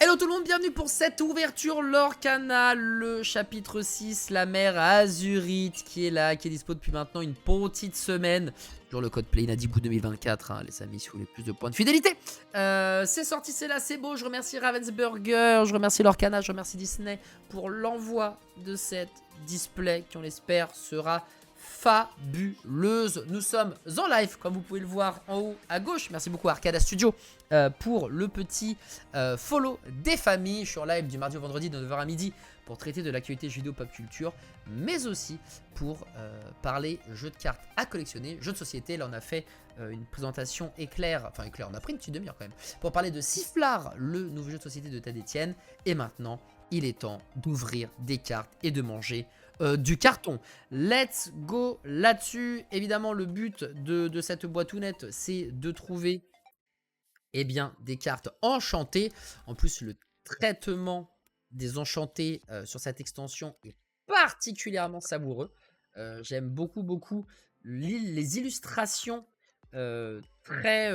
Hello tout le monde, bienvenue pour cette ouverture Lorcana, le chapitre 6, la mer Azurite qui est là, qui est dispo depuis maintenant une petite semaine. Toujours le code PlayNadibout 2024, hein, les amis, si vous voulez plus de points de fidélité. C'est sorti, c'est là, c'est beau. Je remercie Ravensburger, je remercie Lorcana, je remercie Disney pour l'envoi de cette display qui, on l'espère, sera fabuleuse. Nous sommes en live, comme vous pouvez le voir en haut à gauche. Merci beaucoup à Arcada Studio pour le petit follow des familles. Je suis en live du mardi au vendredi de 9h à midi pour traiter de l'actualité jeux vidéo pop culture, mais aussi pour parler jeux de cartes à collectionner, jeux de société. Là on a fait une présentation éclair, enfin éclair, on a pris une petite demi-heure quand même, pour parler de Sifflard, le nouveau jeu de société de Tad Etienne. Et maintenant, il est temps d'ouvrir des cartes et de manger du carton. Let's go là-dessus. Évidemment, le but de cette boîtounette, c'est de trouver bien, des cartes enchantées. En plus, le traitement des enchantés sur cette extension est particulièrement savoureux. J'aime beaucoup les illustrations très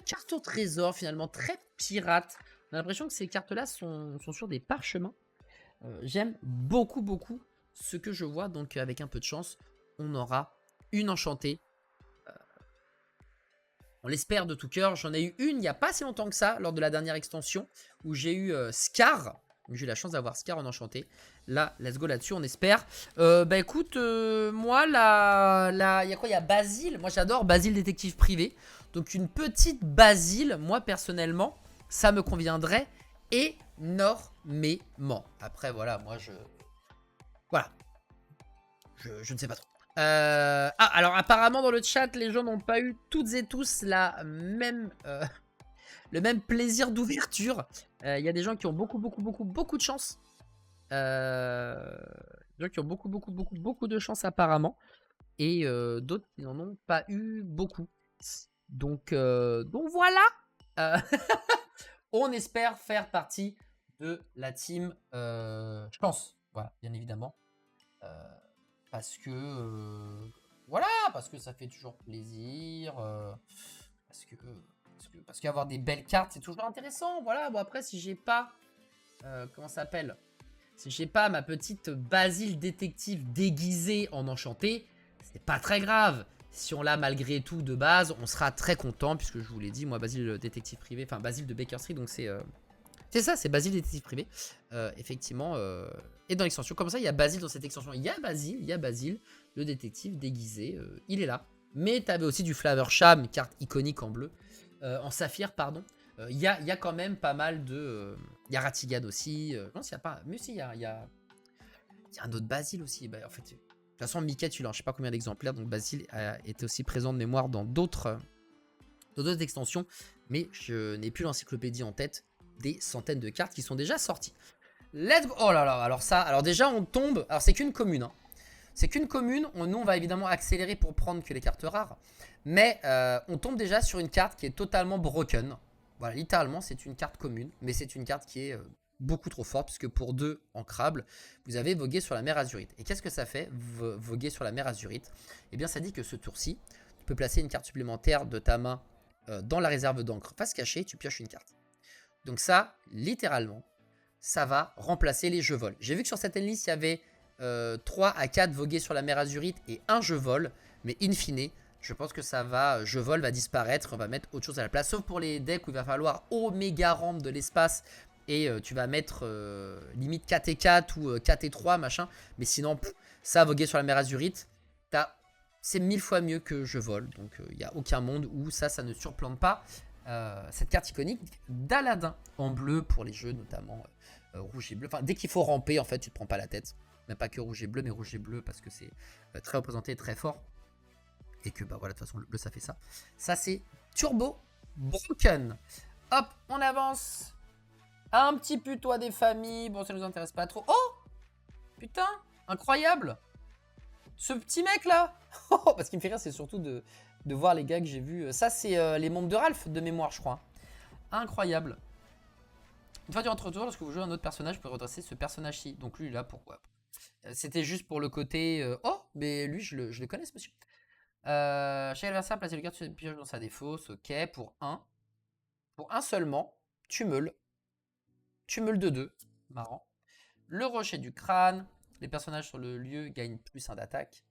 carte au trésor, finalement, très pirate. On a l'impression que ces cartes-là sont sur des parchemins. J'aime beaucoup ce que je vois, donc avec un peu de chance, on aura une enchantée. On l'espère de tout cœur. J'en ai eu une il n'y a pas si longtemps que ça, lors de la dernière extension, où j'ai eu Scar. J'ai eu la chance d'avoir Scar en enchanté. Là, let's go là-dessus, on espère. Bah écoute, moi, il y a quoi? Il y a Basile. Moi, j'adore Basile détective privé. Donc, une petite Basile, moi, personnellement, ça me conviendrait énormément. Après, voilà, moi, voilà. Je ne sais pas trop. Alors apparemment dans le chat, les gens n'ont pas eu toutes et tous le même plaisir d'ouverture. Il y a des gens qui ont beaucoup de chance. Des gens qui ont beaucoup de chance apparemment. Et d'autres qui n'en ont pas eu beaucoup. Donc voilà. Euh, on espère faire partie de la team chance. Voilà, bien évidemment. Parce que voilà, parce que ça fait toujours plaisir, parce qu'avoir des belles cartes c'est toujours intéressant. Voilà, bon après si j'ai pas comment ça s'appelle, si j'ai pas ma petite Basile détective déguisée en enchanté, c'est pas très grave. Si on l'a malgré tout de base, on sera très content puisque je vous l'ai dit, moi Basile détective privé, enfin Basile de Baker Street, donc c'est ça, c'est Basile détective privé. Effectivement, et dans l'extension, comme ça, il y a Basile dans cette extension. Il y a Basile, le détective déguisé. Il est là. Mais tu avais aussi du Flavor Sham, une carte iconique en bleu, en saphir, pardon. Il y a quand même pas mal de. Il y a Ratigad aussi. Non, s'il n'y a pas. Mais si, il y a un autre Basile aussi. Bah, en fait, de toute façon, Mickey, tu l'as, je sais pas combien d'exemplaires. Donc Basile a été aussi présent de mémoire dans d'autres extensions. Mais je n'ai plus l'encyclopédie en tête des centaines de cartes qui sont déjà sorties. Let's go. Oh là là, alors déjà on tombe, alors c'est qu'une commune, hein. C'est qu'une commune, nous on va évidemment accélérer pour prendre que les cartes rares, mais on tombe déjà sur une carte qui est totalement broken. Voilà, littéralement c'est une carte commune, mais c'est une carte qui est beaucoup trop forte, puisque pour 2 ancrables, vous avez vogué sur la mer Azurite. Et qu'est-ce que ça fait, voguer sur la mer Azurite? Eh bien ça dit que ce tour-ci, tu peux placer une carte supplémentaire de ta main dans la réserve d'encre face cachée, tu pioches une carte. Donc ça, littéralement, ça va remplacer les jeux vol. J'ai vu que sur certaines listes, il y avait 3 à 4 vogués sur la mer Azurite et un jeu vol. Mais in fine, je pense que ça va, jeu vol va disparaître. On va mettre autre chose à la place. Sauf pour les decks où il va falloir oméga rampe de l'espace. Et tu vas mettre limite 4 et 4 ou 4 et 3, machin. Mais sinon, ça, voguer sur la mer Azurite, c'est 1000 fois mieux que jeu vol. Donc il n'y a aucun monde où ça ne surplante pas. Cette carte iconique d'Aladin en bleu pour les jeux notamment rouge et bleu. Enfin, dès qu'il faut ramper, en fait, tu te prends pas la tête. Même pas que rouge et bleu, mais rouge et bleu parce que c'est très représenté et très fort. Et que, bah voilà, de toute façon, le bleu, ça fait ça. Ça, c'est Turbo Broken. Hop, on avance. Un petit putois des familles. Bon, ça nous intéresse pas trop. Oh, putain, incroyable. Ce petit mec là. Parce qu'il me fait rire, c'est surtout de voir les gars que j'ai vus. Ça, c'est les membres de Ralph de mémoire, je crois. Incroyable. Une fois durant votre tour, lorsque vous jouez un autre personnage, vous pouvez redresser ce personnage-ci. Donc lui, là, pourquoi? C'était juste pour le côté... Oh, mais lui, je le connais, ce monsieur. Chaque adversaire, placez le carte pioche dans sa défausse. Ok, pour un. Pour un seulement, tu meules. Cumul de 2. Marrant. Le rocher du crâne. Les personnages sur le lieu gagnent +1 d'attaque.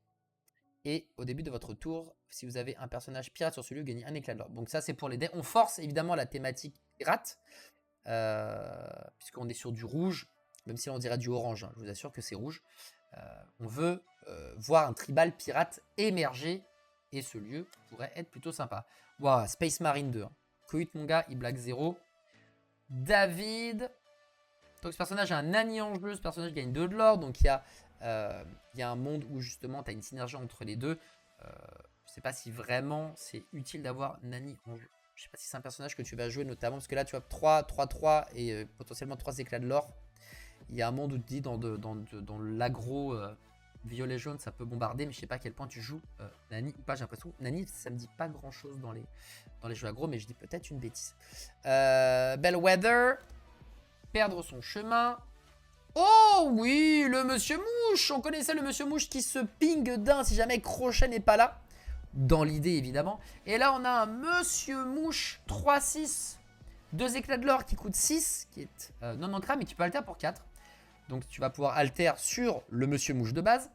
Et au début de votre tour, si vous avez un personnage pirate sur ce lieu, gagnez un éclat de l'ordre. Donc ça, c'est pour les dés. On force évidemment la thématique pirate. Puisqu'on est sur du rouge. Même si on dirait du orange. Hein, je vous assure que c'est rouge. On veut voir un tribal pirate émerger. Et ce lieu pourrait être plutôt sympa. Waouh, Space Marine 2. Hein. Koyut Monga, Iblack 0. David. Donc ce personnage a un Nani en jeu. Ce personnage gagne 2 de l'or. Donc il y a un monde où justement tu as une synergie entre les deux. Je ne sais pas si vraiment c'est utile d'avoir Nani en jeu. Je ne sais pas si c'est un personnage que tu vas jouer notamment. Parce que là tu as 3 et potentiellement 3 éclats de l'or. Il y a un monde où tu dis dans l'agro violet jaune ça peut bombarder. Mais je ne sais pas à quel point tu joues Nani ou pas. J'ai l'impression que Nani ça me dit pas grand chose dans les jeux agro. Mais je dis peut-être une bêtise. Bellwether. Perdre son chemin. Oh oui, le monsieur mouche. On connaissait le monsieur mouche qui se ping d'un si jamais Crochet n'est pas là. Dans l'idée évidemment. Et là on a un monsieur mouche 3-6. 2 éclats de l'or qui coûte 6. Qui est non ancré mais qui peut alter pour 4. Donc tu vas pouvoir alter sur le monsieur mouche de base.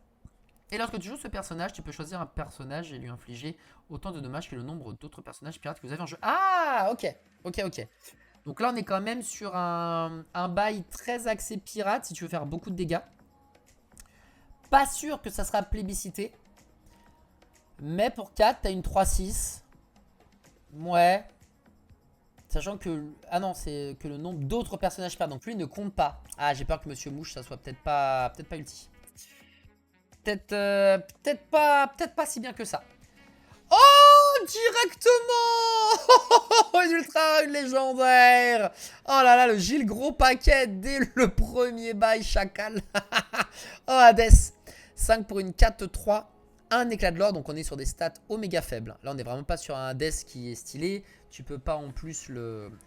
Et lorsque tu joues ce personnage, tu peux choisir un personnage et lui infliger autant de dommages que le nombre d'autres personnages pirates que vous avez en jeu. Ah ok. Ok. Donc là, on est quand même sur un bail très axé pirate, si tu veux faire beaucoup de dégâts. Pas sûr que ça sera plébiscité. Mais pour 4, t'as une 3-6. Ouais. Sachant que... Ah non, c'est que le nombre d'autres personnages pirates. Donc lui ne compte pas. Ah, j'ai peur que Monsieur Mouche, ça soit peut-être pas ulti. Peut-être pas si bien que ça. Oh, directement. Une ultra, une légendaire. Oh là là, le Gilles gros paquet dès le premier bail chacal. Oh, Hades. 5 pour une 4-3. Un éclat de l'or, donc on est sur des stats oméga faibles. Là, on n'est vraiment pas sur un Hades qui est stylé. Tu peux pas en plus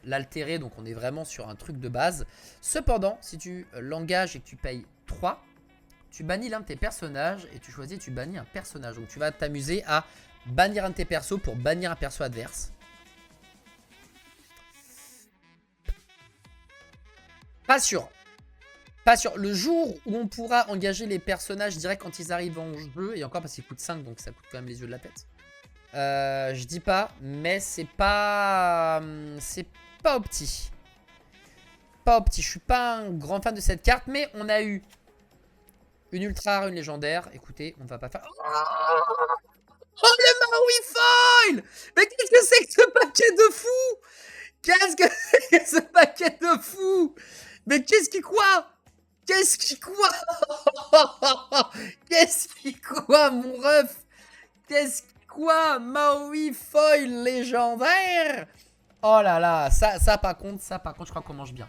l'altérer, donc on est vraiment sur un truc de base. Cependant, si tu l'engages et que tu payes 3, tu bannis l'un de tes personnages et tu choisis et tu bannis un personnage. Donc tu vas t'amuser à bannir un de tes persos pour bannir un perso adverse. Pas sûr. Pas sûr. Le jour où on pourra engager les personnages direct quand ils arrivent en jeu, et encore parce qu'ils coûtent 5, donc ça coûte quand même les yeux de la tête. Je dis pas, mais c'est pas opti. Pas opti. Je suis pas un grand fan de cette carte, mais on a eu une ultra rare, une légendaire. Écoutez, on ne va pas faire... Oh, le Maui Foil! Mais qu'est-ce que c'est que ce paquet de fou? Qu'est-ce que c'est que ce paquet de fou? Mais qu'est-ce qui quoi? Qu'est-ce qui quoi? Qu'est-ce qui quoi, mon ref? Qu'est-ce qui quoi? Maui Foil légendaire? Oh là là, ça par contre, je crois qu'on mange bien.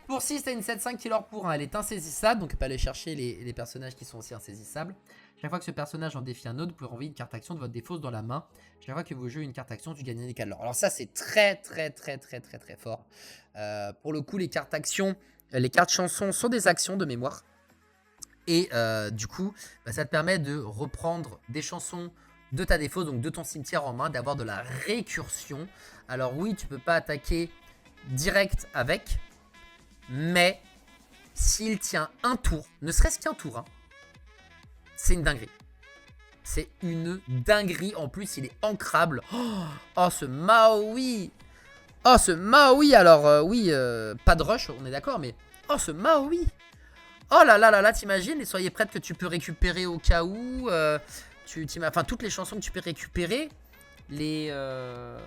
Pour 6, t'as une 7-5 qui leur pour 1. Elle est insaisissable, donc on peut aller chercher les personnages qui sont aussi insaisissables. Chaque fois que ce personnage en défie un autre, vous pouvez renvoyer une carte action de votre défausse dans la main. Chaque fois que vous jouez une carte action, tu gagnes un éclat de l'or. Alors ça, c'est très fort. Pour le coup, les cartes actions, les cartes chansons sont des actions de mémoire. Et du coup, bah, ça te permet de reprendre des chansons de ta défausse, donc de ton cimetière en main, d'avoir de la récursion. Alors oui, tu peux pas attaquer direct avec, mais s'il tient un tour, ne serait-ce qu'un tour, hein, c'est une dinguerie. C'est une dinguerie. En plus, il est ancrable. Oh, ce Maui. Oh, ce Maui. Alors, oui, pas de rush, on est d'accord, mais... Oh, ce Maui. Oh là là là là, t'imagines? Et soyez prête que tu peux récupérer au cas où. Enfin, toutes les chansons que tu peux récupérer. Comment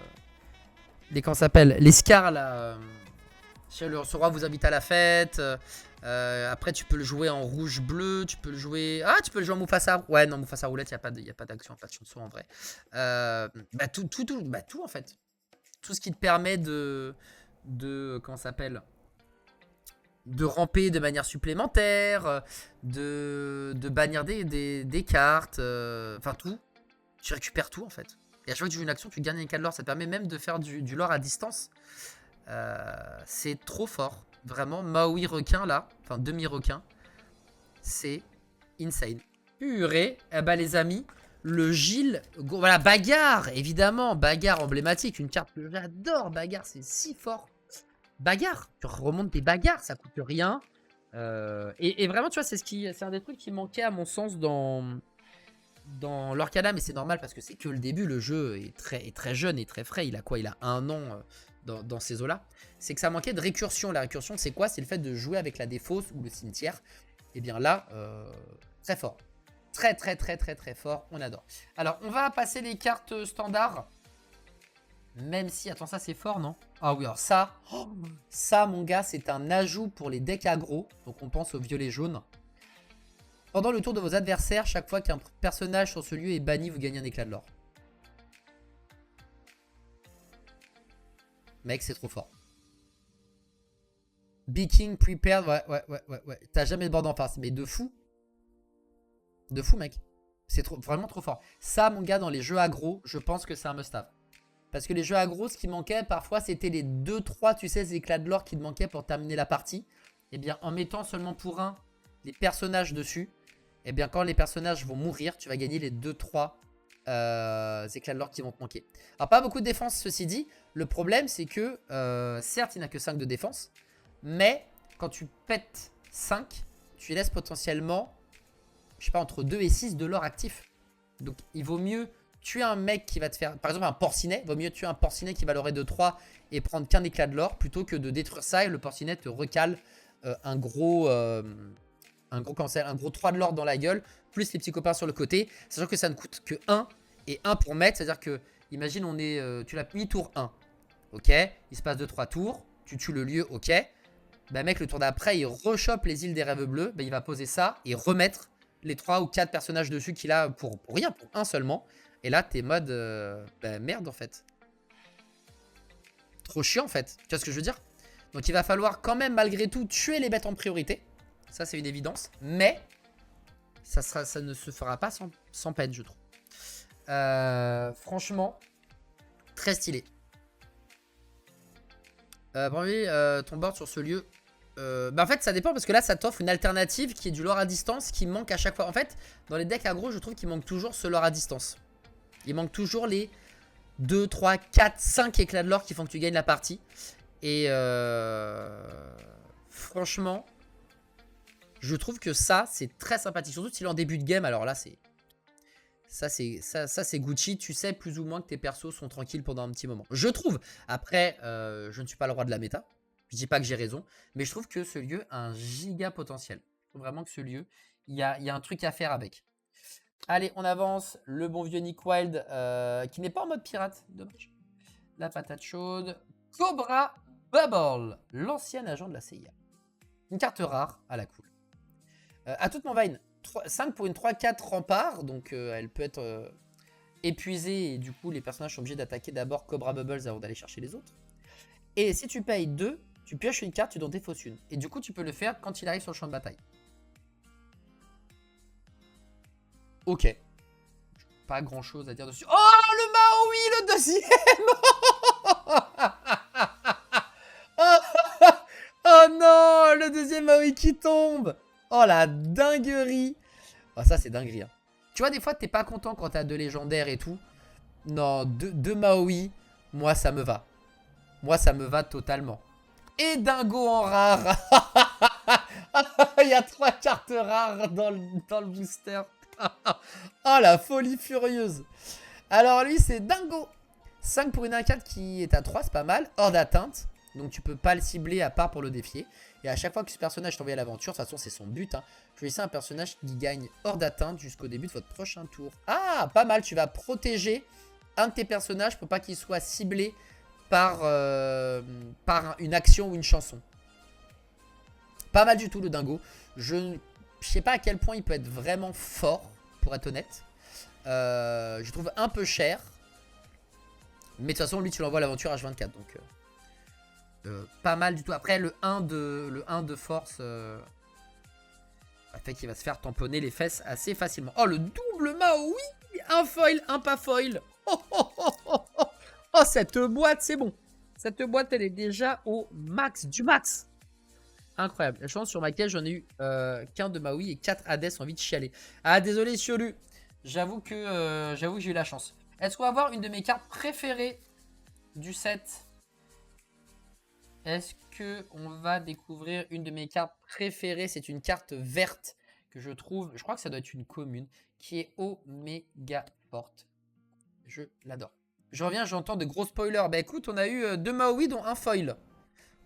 ça s'appelle? Les scars, là. Ce roi vous invite à la fête. Après, tu peux le jouer en rouge-bleu. Tu peux le jouer... Ah, tu peux le jouer en Mufasa. Ouais, non, Mufasa roulette, il n'y a pas d'action, pas de chanson en vrai. Bah, tout en fait. Tout ce qui te permet de comment ça s'appelle? De ramper de manière supplémentaire. De bannir des cartes. Enfin, tout. Tu récupères tout en fait. Et à chaque fois que tu joues une action, tu gagnes un cas de lore. Ça te permet même de faire du lore à distance. C'est trop fort. Vraiment, Maui requin là, enfin demi-requin, c'est insane. Purée, eh ben les amis, le Gilles, voilà, bagarre, évidemment, bagarre emblématique, une carte que j'adore, bagarre, c'est si fort. bagarre. Tu remontes des bagarres, ça coûte rien. Et vraiment, tu vois, c'est un des trucs qui manquait à mon sens dans l'Orcana, mais c'est normal parce que c'est que le début. Le jeu est très jeune et très frais. Il a quoi? Il a 1 an dans ces eaux-là. C'est que ça manquait de récursion. La récursion, c'est quoi? C'est le fait de jouer avec la défausse ou le cimetière. Et bien là, très fort. Très fort. On adore. Alors, on va passer les cartes standards. Même si, attends, ça c'est fort, non? Ah oui, alors ça, ça mon gars, c'est un ajout pour les decks aggro. Donc on pense au violet jaune. Pendant le tour de vos adversaires, chaque fois qu'un personnage sur ce lieu est banni, vous gagnez un éclat de l'or. Mec, c'est trop fort. Be King, prepared, ouais. T'as jamais de board en face, mais de fou. De fou, mec. C'est vraiment trop fort. Ça, mon gars, dans les jeux aggro, je pense que c'est un must-have. Parce que les jeux aggro, ce qui manquait parfois, c'était les 2-3, tu sais, éclats de l'or qui te manquaient pour terminer la partie. Et bien, en mettant seulement pour un les personnages dessus, et bien, quand les personnages vont mourir, tu vas gagner les 2-3 éclats de l'or qui vont te manquer. Alors, pas beaucoup de défense, ceci dit. Le problème, c'est que, certes, il n'a que 5 de défense. Mais, quand tu pètes 5, tu laisses potentiellement, je sais pas, entre 2 et 6 de l'or actif. Donc, il vaut mieux tuer un mec qui va te faire, par exemple un porcinet, vaut mieux tuer un porcinet qui va l'aurer de 3 et prendre qu'un éclat de l'or plutôt que de détruire ça et le porcinet te recale un gros 3 de l'or dans la gueule, plus les petits copains sur le côté, sachant que ça ne coûte que 1 et 1 pour mettre, c'est à dire que, imagine on est, tu l'as mis tour 1, ok, il se passe 2-3 tours, tu tues le lieu, ok, bah mec le tour d'après il rechoppe les îles des rêves bleus, bah il va poser ça et remettre les 3 ou 4 personnages dessus qu'il a pour rien, pour 1 seulement. Et là, t'es mode bah, merde en fait. Trop chiant en fait. Tu vois ce que je veux dire? Donc il va falloir quand même malgré tout tuer les bêtes en priorité. Ça c'est une évidence. Mais ça ne se fera pas sans peine je trouve. Franchement, très stylé. Ton board sur ce lieu. Bah en fait ça dépend parce que là ça t'offre une alternative qui est du lore à distance qui manque à chaque fois. En fait dans les decks aggro je trouve qu'il manque toujours ce lore à distance. Il manque toujours les 2, 3, 4, 5 éclats de l'or qui font que tu gagnes la partie. Et franchement, je trouve que ça, c'est très sympathique. Surtout si est en début de game, alors là, c'est... Ça, c'est Gucci. Tu sais plus ou moins que tes persos sont tranquilles pendant un petit moment. Je trouve. Après, je ne suis pas le roi de la méta. Je dis pas que j'ai raison. Mais je trouve que ce lieu a un giga potentiel. Je trouve vraiment que ce lieu, il y a un truc à faire avec. Allez, on avance. Le bon vieux Nick Wild, qui n'est pas en mode pirate. Dommage. La patate chaude. Cobra Bubble, l'ancien agent de la CIA. Une carte rare à la cool. À toute mon vine, 5 pour une 3-4 rempart. Donc, elle peut être épuisée. Et du coup, les personnages sont obligés d'attaquer d'abord Cobra Bubbles avant d'aller chercher les autres. Et si tu payes 2, tu pioches une carte, tu t'en défausses une. Et du coup, tu peux le faire quand il arrive sur le champ de bataille. Ok. Pas grand chose à dire dessus. Oh, le Maui, le deuxième. Oh non, le deuxième Maui qui tombe. Oh, la dinguerie. Oh, ça, c'est dinguerie. Hein. Tu vois, des fois, t'es pas content quand t'as 2 légendaires et tout. Non, 2 Maui, moi, ça me va. Moi, ça me va totalement. Et dingo en rare. Il y a 3 cartes rares dans le booster. Oh la folie furieuse. Alors lui c'est dingo. 5 pour une 1-4 qui est à 3, c'est pas mal. Hors d'atteinte. Donc tu peux pas le cibler à part pour le défier. Et à chaque fois que ce personnage t'envoie à l'aventure, de toute façon c'est son but. Choisissez un personnage qui gagne hors d'atteinte jusqu'au début de votre prochain tour. Ah, pas mal, tu vas protéger un de tes personnages pour pas qu'il soit ciblé par une action ou une chanson. Pas mal du tout le dingo. Je sais pas à quel point il peut être vraiment fort, pour être honnête. Je trouve un peu cher. Mais de toute façon, lui, tu l'envoies à l'aventure H24. Donc, pas mal du tout. Après, le 1 de force fait qu'il va se faire tamponner les fesses assez facilement. Oh, le double Maui. Un foil, un pas foil. Oh, oh, oh, oh, oh. Oh, cette boîte, c'est bon. Cette boîte, elle est déjà au max du max. Incroyable. La chance sur ma caisse, j'en ai eu qu'un de Maui et 4 Hades envie de chialer. Ah, désolé, Siolu. J'avoue que j'ai eu la chance. Est-ce qu'on va avoir une de mes cartes préférées du set? Est-ce que on va découvrir une de mes cartes préférées? C'est une carte verte que je trouve, je crois que ça doit être une commune, qui est Oméga forte. Je l'adore. Je reviens, j'entends de gros spoilers. Bah écoute, on a eu 2 Maui dont un foil.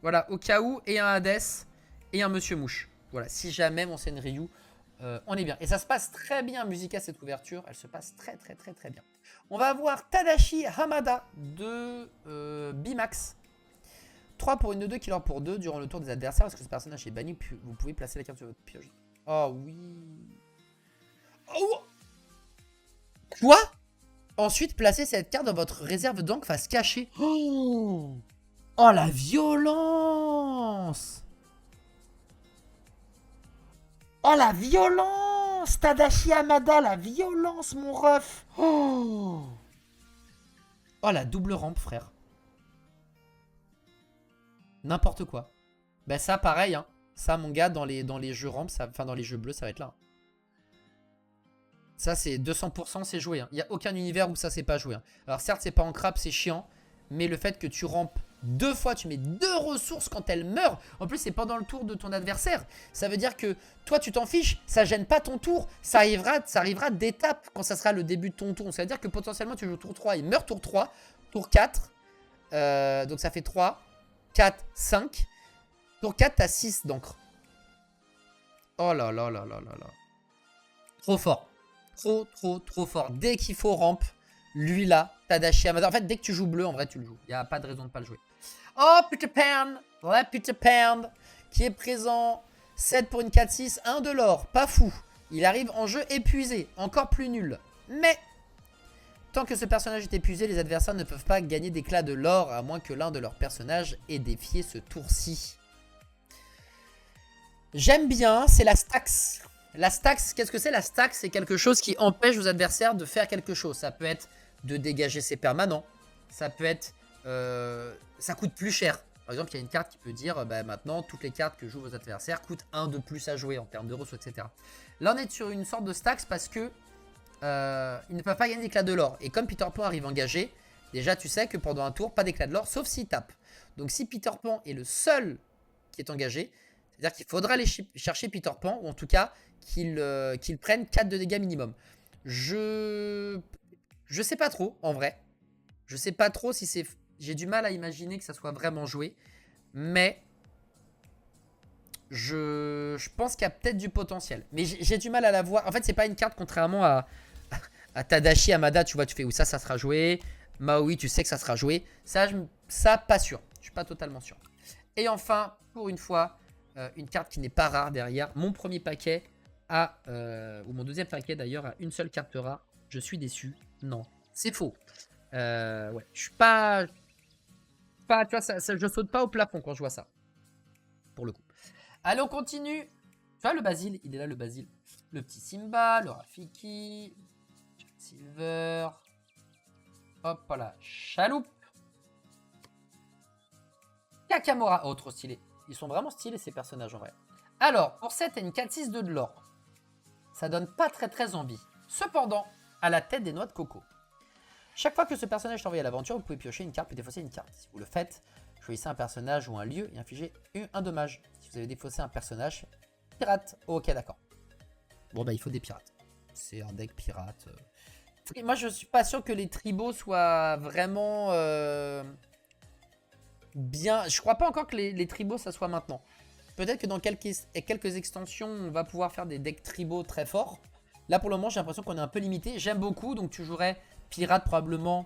Voilà, au cas où, et un Hades, et un Monsieur Mouche. Voilà, si jamais mon Senryu, on est bien. Et ça se passe très bien, Musica, cette ouverture. Elle se passe très bien. On va avoir Tadashi Hamada de Bimax. 3 pour une 2 killer pour 2 durant le tour des adversaires. Parce que ce personnage est banni, vous pouvez placer la carte sur votre pioche. Oh oui. Oh. Quoi? Ensuite, placez cette carte dans votre réserve d'encre face cachée. Oh, oh la violence! Oh la violence! Tadashi Hamada, la violence, mon ref! Oh, oh la double rampe, frère. N'importe quoi. Bah ça, pareil, hein. Ça, mon gars, dans les jeux rampes, enfin dans les jeux bleus, ça va être là. Ça, c'est 200%, c'est joué. Il n'y a aucun univers où ça, c'est pas joué. Alors certes, c'est pas en crabe, c'est chiant. Mais le fait que tu rampes 2 fois, tu mets 2 ressources quand elle meurt. En plus, c'est pendant le tour de ton adversaire. Ça veut dire que toi, tu t'en fiches. Ça gêne pas ton tour. Ça arrivera d'étape quand ça sera le début de ton tour. Ça veut dire que potentiellement, tu joues tour 3. Il meurt tour 3, tour 4. Donc ça fait 3, 4, 5. Tour 4, t'as 6 d'encre. Oh là là là là là là. Trop fort. Trop fort. Dès qu'il faut rampe, lui là, Tadashi Hamada. En fait, dès que tu joues bleu, en vrai, tu le joues. Il n'y a pas de raison de ne pas le jouer. Oh, Peter Pan, la Peter Pan, qui est présent. 7 pour une 4-6, 1 de l'or. Pas fou. Il arrive en jeu épuisé, encore plus nul. Mais, tant que ce personnage est épuisé, les adversaires ne peuvent pas gagner d'éclat de l'or, à moins que l'un de leurs personnages ait défié ce tour-ci. J'aime bien, c'est la Stax. La Stax, qu'est-ce que c'est? La Stax, c'est quelque chose qui empêche vos adversaires de faire quelque chose. Ça peut être de dégager ses permanents. Ça peut être... ça coûte plus cher. Par exemple, il y a une carte qui peut dire, bah, maintenant, toutes les cartes que jouent vos adversaires coûtent 1 de plus à jouer en termes de ressources, etc. Là, on est sur une sorte de Stax parce que ils ne peuvent pas gagner d'éclat de l'or. Et comme Peter Pan arrive engagé, déjà, tu sais que pendant un tour, pas d'éclat de l'or, sauf s'il tape. Donc, si Peter Pan est le seul qui est engagé, c'est-à-dire qu'il faudra aller chercher Peter Pan, ou en tout cas qu'il prenne 4 de dégâts minimum. Je sais pas trop, en vrai. Je sais pas trop si c'est... J'ai du mal à imaginer que ça soit vraiment joué. Mais je pense qu'il y a peut-être du potentiel. Mais j'ai du mal à la voir. En fait, c'est pas une carte contrairement à Tadashi Hamada, tu vois, tu fais où ça sera joué. Maui, tu sais que ça sera joué. Ça pas sûr. Je suis pas totalement sûr. Et enfin, pour une fois, une carte qui n'est pas rare derrière. Mon premier paquet ou mon deuxième paquet d'ailleurs, a une seule carte rare. Je suis déçu. Non, c'est faux. Ouais, je suis pas... Tu vois, je saute pas au plafond quand je vois ça. Pour le coup. Allez, on continue. Tu vois, le Basile, il est là, le Basile. Le petit Simba, le Rafiki, Silver. Hop, voilà. Chaloupe. Kakamora. Oh, trop stylé. Ils sont vraiment stylés, ces personnages, en vrai. Alors, pour 7 et une 4-6 de l'or. Ça donne pas très envie. Cependant, à la tête des noix de coco. Chaque fois que ce personnage est envoyé à l'aventure, vous pouvez piocher une carte puis défausser une carte. Si vous le faites, choisissez un personnage ou un lieu et infligez un dommage. Si vous avez défaussé un personnage, pirate. Oh, ok, d'accord. Bon, bah, il faut des pirates. C'est un deck pirate. Moi, je suis pas sûr que les tribaux soient vraiment bien. Je crois pas encore que les tribaux, ça soit maintenant. Peut-être que dans quelques extensions, on va pouvoir faire des decks tribaux très forts. Là, pour le moment, j'ai l'impression qu'on est un peu limité. J'aime beaucoup, donc tu jouerais pirate probablement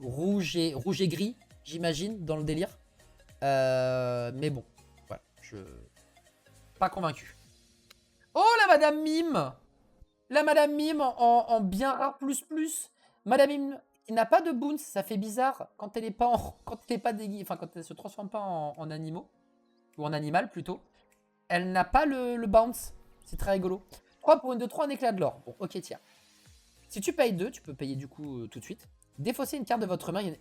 rouge et gris, j'imagine, dans le délire. Mais bon, voilà, je... Pas convaincu. Oh, la Madame Mime! La Madame Mime en bien rare plus. Madame Mime, qui n'a pas de bounce, ça fait bizarre quand elle est pas quand elle est pas déguisée, enfin quand elle se transforme pas en animaux, ou en animal plutôt. Elle n'a pas le bounce. C'est très rigolo. 3 pour une 2-3, un éclat de l'or. Bon, ok, tiens. Si tu payes 2, tu peux payer du coup tout de suite. Défausser une carte de votre main.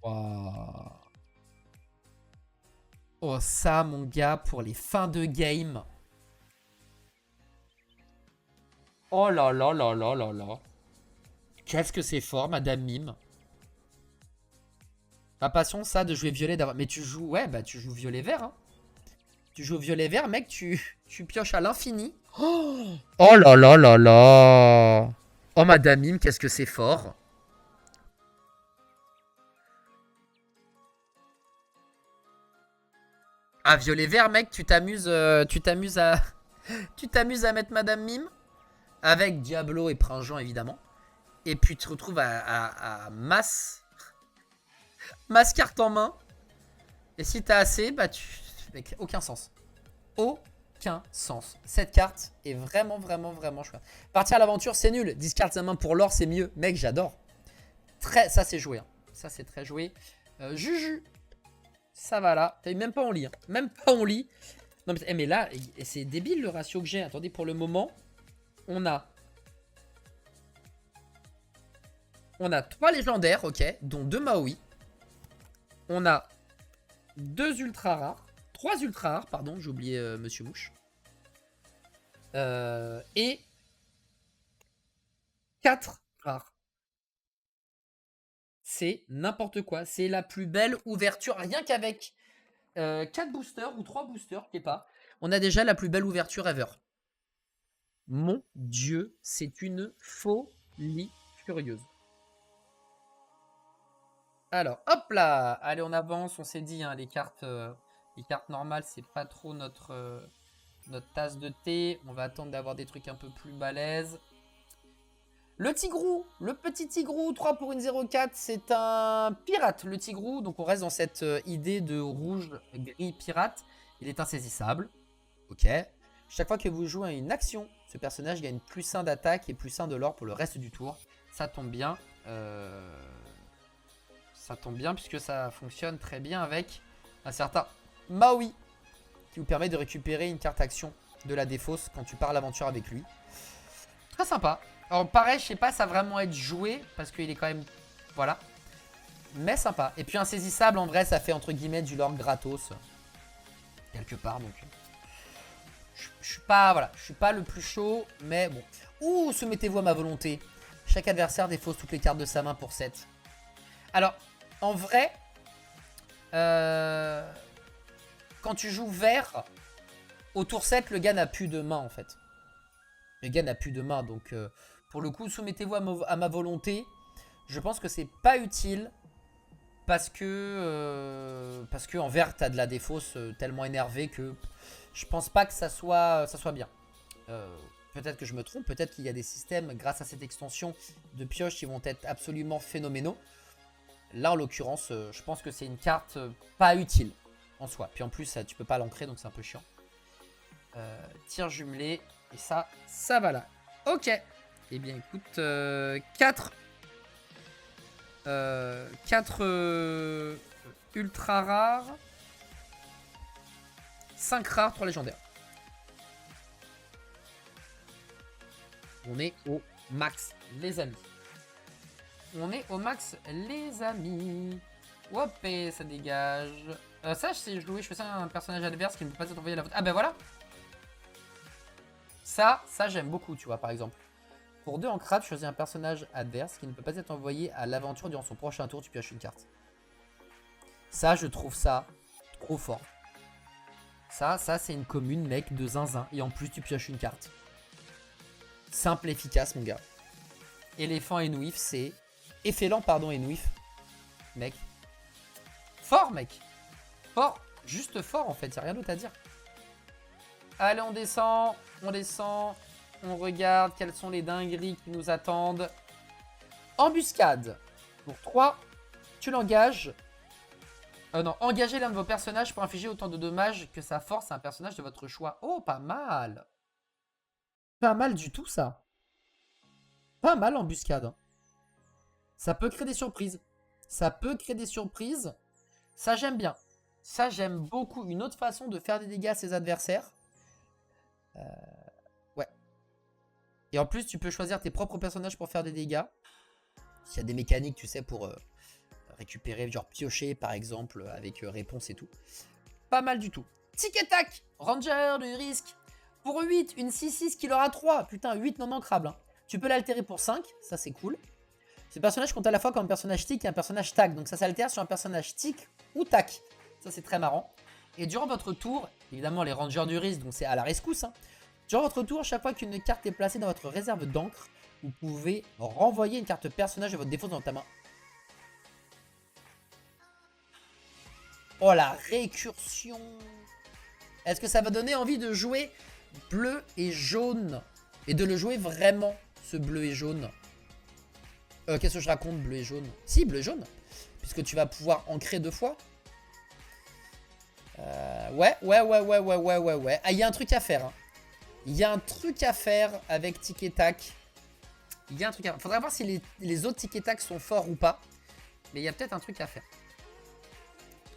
Wow. Oh, ça, mon gars, pour les fins de game. Oh là là là là là là. Qu'est-ce que c'est fort, Madame Mime. Ma passion, ça, de jouer violet d'avoir. Mais tu joues. Ouais, bah tu joues violet-vert, hein. Tu joues violet-vert, mec, tu pioches à l'infini. Oh, oh là là là là. Oh, Madame Mime, qu'est-ce que c'est fort. Ah, violet-vert, mec, tu t'amuses à. Tu t'amuses à mettre Madame Mime. Avec Diablo et Pringeant, évidemment. Et puis tu te retrouves à masse carte en main. Et si t'as assez, bah tu. Mec, aucun sens. Aucun sens. Cette carte est vraiment, vraiment, vraiment chouette. Partir à l'aventure, c'est nul. 10 cartes à main pour l'or, c'est mieux. Mec, j'adore. Ça, c'est joué. Hein. Ça, c'est très joué. Juju. Ça va là. T'as même pas en lit. Hein. Même pas en lit. Non, mais là, c'est débile le ratio que j'ai. Attendez, pour le moment, on a 3 légendaires, ok, dont 2 Maui. On a 2 ultra rares. 3 ultra rares, pardon, j'ai oublié Monsieur Mouche. Et 4 rares. C'est n'importe quoi. C'est la plus belle ouverture. Rien qu'avec 4 boosters ou 3 boosters, je sais pas. On a déjà la plus belle ouverture ever. Mon Dieu, c'est une folie furieuse. Alors, hop là. Allez, on avance. On s'est dit, hein, les cartes normales, c'est pas trop notre tasse de thé. On va attendre d'avoir des trucs un peu plus balèzes. Le Tigrou, le petit Tigrou, 3 pour une 0,4, c'est un pirate, le Tigrou. Donc on reste dans cette idée de rouge, gris, pirate. Il est insaisissable. Ok. Chaque fois que vous jouez à une action, ce personnage gagne plus 1 d'attaque et plus 1 de l'or pour le reste du tour. Ça tombe bien. Ça tombe bien puisque ça fonctionne très bien avec un certain Maui, qui vous permet de récupérer une carte action de la défausse quand tu pars à l'aventure avec lui. Très sympa. Alors pareil, je sais pas ça va vraiment être joué parce qu'il est quand même... Voilà. Mais sympa. Et puis insaisissable, en vrai, ça fait entre guillemets du lore gratos. Quelque part, donc... Je suis pas, voilà, je suis pas le plus chaud, mais bon. Ouh, soumettez-vous à ma volonté. Chaque adversaire défausse toutes les cartes de sa main pour 7. Alors, en vrai... quand tu joues vert, au tour 7, le gars n'a plus de main, en fait. Le gars n'a plus de main, donc... pour le coup, soumettez-vous à ma volonté. Je pense que c'est pas utile parce que en vert, t'as de la défausse tellement énervée que je pense pas que ça soit bien. Peut-être que je me trompe, peut-être qu'il y a des systèmes grâce à cette extension de pioche qui vont être absolument phénoménaux. Là, en l'occurrence, je pense que c'est une carte pas utile en soi. Puis en plus, tu peux pas l'ancrer, donc c'est un peu chiant. Tir jumelé, et ça va là. Ok. Eh bien, écoute, 4 ultra rares, 5 rares, 3 légendaires. On est au max, les amis. On est au max, les amis. Hop, et ça dégage. Ça, je sais jouer. Je fais ça à un personnage adverse qui ne peut pas être envoyé à la vote. Ah, ben voilà. Ça j'aime beaucoup, tu vois, par exemple. Pour 2 en crabe, choisis un personnage adverse qui ne peut pas être envoyé à l'aventure durant son prochain tour, tu pioches une carte. Ça, je trouve ça trop fort. Ça c'est une commune, mec, de zinzin. Et en plus, tu pioches une carte. Simple, efficace, mon gars. Éléphant et Nouif, c'est... Effélant, pardon, et Nouif. Mec. Fort, mec. Fort. Juste fort, en fait. Y'a rien d'autre à dire. Allez, on descend. On descend. On regarde quelles sont les dingueries qui nous attendent. Embuscade. Pour 3, tu l'engages. Non, engagez l'un de vos personnages pour infliger autant de dommages que sa force à un personnage de votre choix. Oh, pas mal. Pas mal du tout, ça. Pas mal, embuscade. Hein. Ça peut créer des surprises. Ça peut créer des surprises. Ça, j'aime bien. Ça, j'aime beaucoup. Une autre façon de faire des dégâts à ses adversaires. Ouais. Et en plus, tu peux choisir tes propres personnages pour faire des dégâts. S'il y a des mécaniques, tu sais, pour récupérer, genre piocher, par exemple, avec réponse et tout. Pas mal du tout. Tic et tac, Ranger du risque. Pour 8, une 6-6 qui leur a 3. Putain, 8 non ancrable. Hein. Tu peux l'altérer pour 5, ça c'est cool. Ce personnage compte à la fois comme un personnage tic et un personnage tac. Donc ça s'altère sur un personnage tic ou tac. Ça c'est très marrant. Et durant votre tour, évidemment les rangers du risque, donc c'est à la rescousse. Hein. Durant votre tour, chaque fois qu'une carte est placée dans votre réserve d'encre, vous pouvez renvoyer une carte personnage de votre défausse dans ta main. Oh la récursion. Est-ce que ça va donner envie de jouer bleu et jaune? Et de le jouer vraiment, ce bleu et jaune. Qu'est-ce que je raconte, bleu et jaune? Si, bleu et jaune. Puisque tu vas pouvoir ancrer 2 fois. Ouais. Ah, il y a un truc à faire. Hein. Il y a un truc à faire avec Tic et Tac. Il y a un truc à faire. Faudra voir si les autres Tic et Tac sont forts ou pas. Mais il y a peut-être un truc à faire.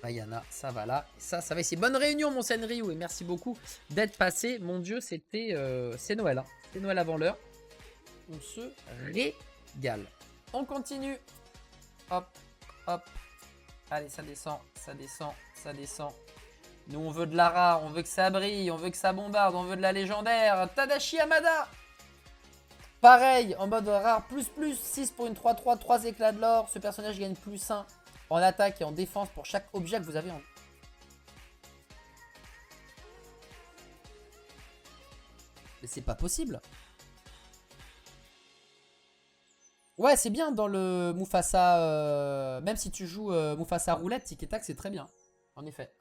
Yana, ça va là. Ça va ici. Bonne réunion, mon Senryu. Et merci beaucoup d'être passé. Mon Dieu, c'était... c'est Noël. Hein. C'est Noël avant l'heure. On se régale. On continue. Hop, hop. Allez, ça descend, ça descend, ça descend. Nous, on veut de la rare, on veut que ça brille, on veut que ça bombarde, on veut de la légendaire. Tadashi Hamada. Pareil, en mode rare, plus, 6 pour une 3-3, 3 éclats de l'or. Ce personnage gagne plus 1 en attaque et en défense pour chaque objet que vous avez en... Mais c'est pas possible. Ouais, c'est bien dans le Mufasa. Même si tu joues Mufasa roulette, tic et tac, c'est très bien. En effet.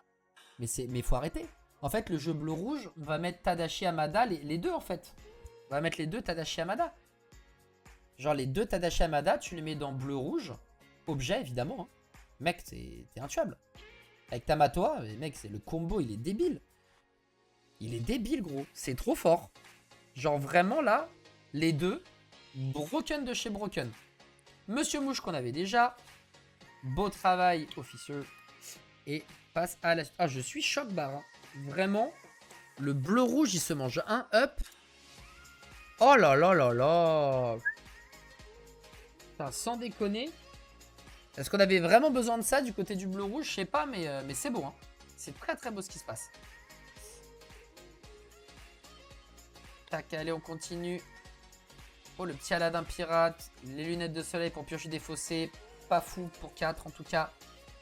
Mais faut arrêter. En fait, le jeu bleu-rouge, on va mettre Tadashi Hamada, les deux en fait. On va mettre les deux Tadashi Hamada. Genre les deux Tadashi Hamada, tu les mets dans bleu-rouge. Objet, évidemment. Hein. Mec, t'es intuable. Avec Tamatoa, mec, le combo, il est débile. Il est débile, gros. C'est trop fort. Genre vraiment là, les deux, Broken de chez Broken. Monsieur Mouche qu'on avait déjà. Beau travail officieux. Et passe à la... Ah, je suis choc barre. Hein. Vraiment, le bleu-rouge, il se mange un up. Oh là là là là. Putain, sans déconner. Est-ce qu'on avait vraiment besoin de ça du côté du bleu-rouge? Je sais pas, mais c'est beau. Hein. C'est très très beau ce qui se passe. Tac, allez, on continue. Oh, le petit Aladdin pirate. Les lunettes de soleil pour piocher des fossés. Pas fou pour 4 en tout cas.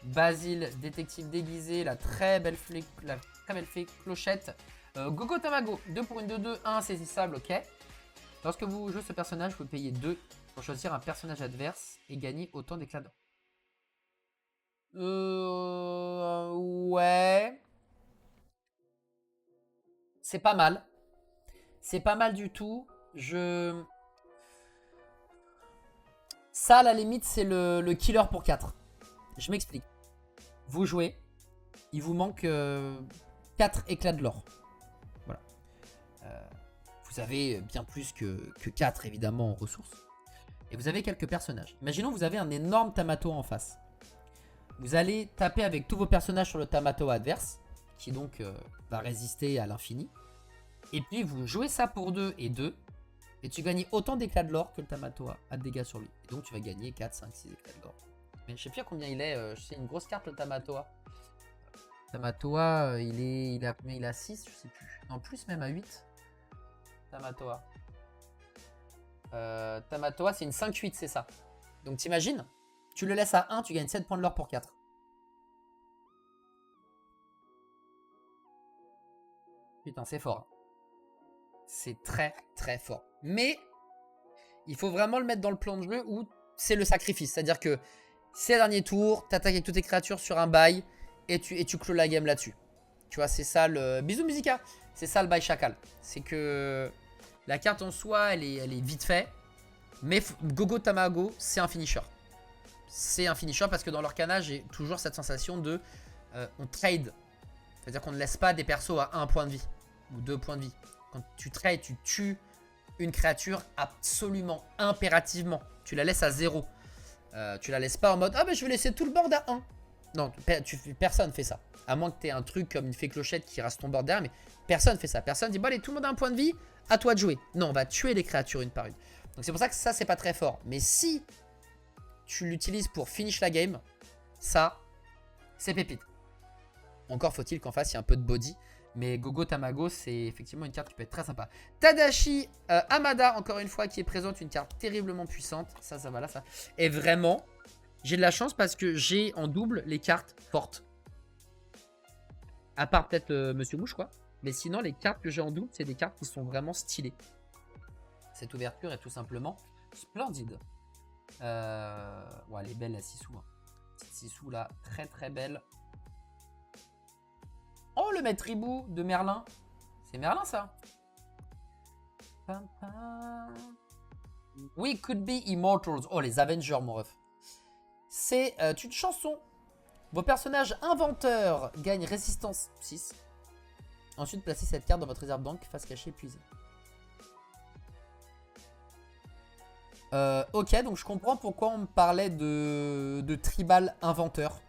Basile, détective déguisé. La très belle fée clochette. Gogo Tamago. 2 pour une 2-2. 1 saisissable, ok. Lorsque vous jouez ce personnage, vous payez 2 pour choisir un personnage adverse et gagner autant d'éclats d'or. Ouais. C'est pas mal. C'est pas mal du tout. Ça, à la limite, c'est le killer pour 4. Je m'explique. Vous jouez. Il vous manque 4 éclats de l'or. Voilà. Vous avez bien plus que 4, évidemment, en ressources. Et vous avez quelques personnages. Imaginons que vous avez un énorme Tamatoa en face. Vous allez taper avec tous vos personnages sur le Tamatoa adverse, qui donc va résister à l'infini. Et puis vous jouez ça pour 2 et 2. Et tu gagnes autant d'éclats de l'or que le Tamatoa a de dégâts sur lui. Et donc tu vas gagner 4, 5, 6 éclats de l'or. Mais je sais plus à combien il est. C'est une grosse carte le Tamatoa. Tamatoa, il a 6, je sais plus. En plus même à 8. Tamatoa. Tamatoa, c'est une 5-8, c'est ça. Donc t'imagines, tu le laisses à 1, tu gagnes 7 points de l'or pour 4. Putain, c'est fort. C'est très très fort. Mais il faut vraiment le mettre dans le plan de jeu où c'est le sacrifice. C'est-à-dire que c'est le dernier tour, t'attaques avec toutes tes créatures sur un bail et tu clôt la game là-dessus. Tu vois, c'est ça le... Bisous Musica. C'est ça le bail chacal. C'est que la carte en soi, elle est vite fait. Mais Gogo Tamago, c'est un finisher. C'est un finisher parce que dans leur canage, j'ai toujours cette sensation de... on trade. C'est-à-dire qu'on ne laisse pas des persos à 1 point de vie. Ou 2 points de vie. Quand tu trades, tu tues une créature absolument, impérativement. Tu la laisses à 0. Tu la laisses pas en mode « Ah ben je vais laisser tout le board à 1 ». Non, personne fait ça. À moins que tu aies un truc comme une fée clochette qui reste ton board derrière. Mais personne fait ça. Personne dit « Bon allez, tout le monde a un point de vie. À toi de jouer ». Non, on va tuer les créatures une par une. Donc c'est pour ça que ça, c'est pas très fort. Mais si tu l'utilises pour finish la game, ça, c'est pépite. Encore faut-il qu'en face, il y ait un peu de body. Mais Gogo Tamago, c'est effectivement une carte qui peut être très sympa. Tadashi Hamada, encore une fois, qui présente une carte terriblement puissante. Ça va là, ça. Et vraiment, j'ai de la chance parce que j'ai en double les cartes fortes. À part peut-être Monsieur Mouche, quoi. Mais sinon, les cartes que j'ai en double, c'est des cartes qui sont vraiment stylées. Cette ouverture est tout simplement splendide. Ouais, elle est belle, la Sissou. Hein. Petite Sissou, là, très très belle. Oh, le maître hibou de Merlin. C'est Merlin, ça. We could be immortals. Oh, les Avengers, mon ref. C'est une chanson. Vos personnages inventeurs gagnent résistance 6. Ensuite, placez cette carte dans votre réserve banque, face cachée épuisée. Ok, donc je comprends pourquoi on me parlait de tribal inventeur.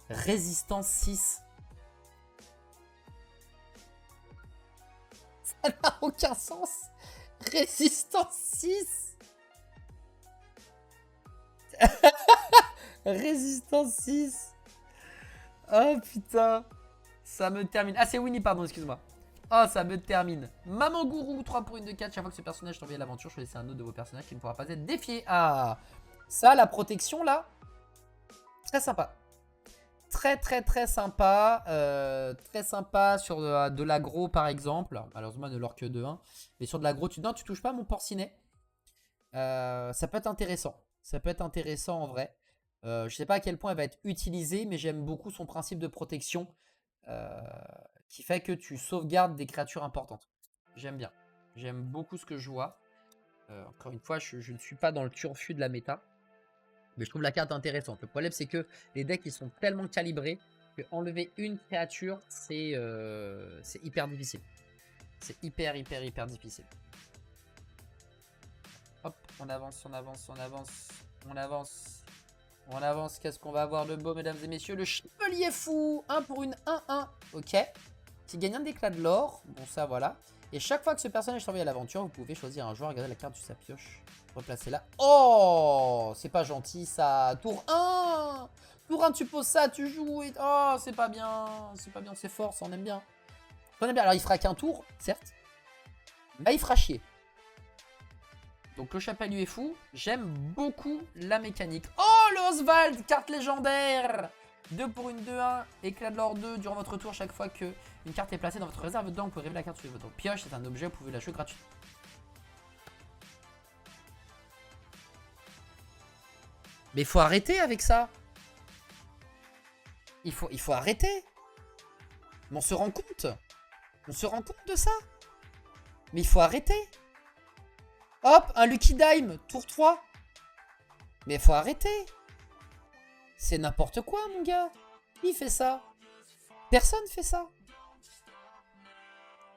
Résistance 6. Ça n'a aucun sens. Résistance 6. Résistance 6. Oh putain. Ça me termine. Ah, c'est Winnie, pardon, excuse-moi. Oh, ça me termine. Maman Gourou, 3 pour 1 de 4. Chaque fois que ce personnage t'envoie à l'aventure, choisissez un autre de vos personnages qui ne pourra pas être défié. Ah, ça, la protection là, très sympa. Très très très sympa. Très sympa sur de l'aggro par exemple. Malheureusement, ne leur que de 1. Mais sur de l'aggro, non, tu touches pas mon porcinet. Ça peut être intéressant. Ça peut être intéressant en vrai. Je sais pas à quel point elle va être utilisée, mais j'aime beaucoup son principe de protection. Qui fait que tu sauvegardes des créatures importantes. J'aime bien. J'aime beaucoup ce que je vois. Encore une fois, je ne suis pas dans le turfu de la méta. Mais je trouve la carte intéressante. Le problème, c'est que les decks, ils sont tellement calibrés que enlever une créature, c'est hyper difficile. C'est hyper difficile. Hop, on avance, on avance, on avance, on avance. On avance, qu'est-ce qu'on va avoir de beau, mesdames et messieurs? Le Chevalier Fou, 1 pour une 1-1, ok. Qui gagne un d'éclat de l'or, bon ça voilà. Et chaque fois que ce personnage s'envoie à l'aventure, vous pouvez choisir un joueur, regardez la carte de sa pioche. Replacer là. Oh, c'est pas gentil ça. Tour 1. Tour 1, tu poses ça, tu joues et... Oh, c'est pas bien, c'est fort, ça on aime bien. On aime bien, alors il fera qu'un tour, certes. Mais il fera chier. Donc le Chevalier Fou, j'aime beaucoup la mécanique. Oh, le Oswald, carte légendaire. 2 pour une 2-1, éclat de l'or 2 durant votre tour chaque fois que une carte est placée dans votre réserve dedans. Vous pouvez révéler la carte sur votre pioche, c'est un objet, vous pouvez la jouer gratuitement. Mais il faut arrêter avec ça. Il faut arrêter. Mais on se rend compte. On se rend compte de ça. Mais il faut arrêter. Hop, un Lucky Dime, tour 3. Mais il faut arrêter. C'est n'importe quoi, mon gars. Qui fait ça? Personne fait ça.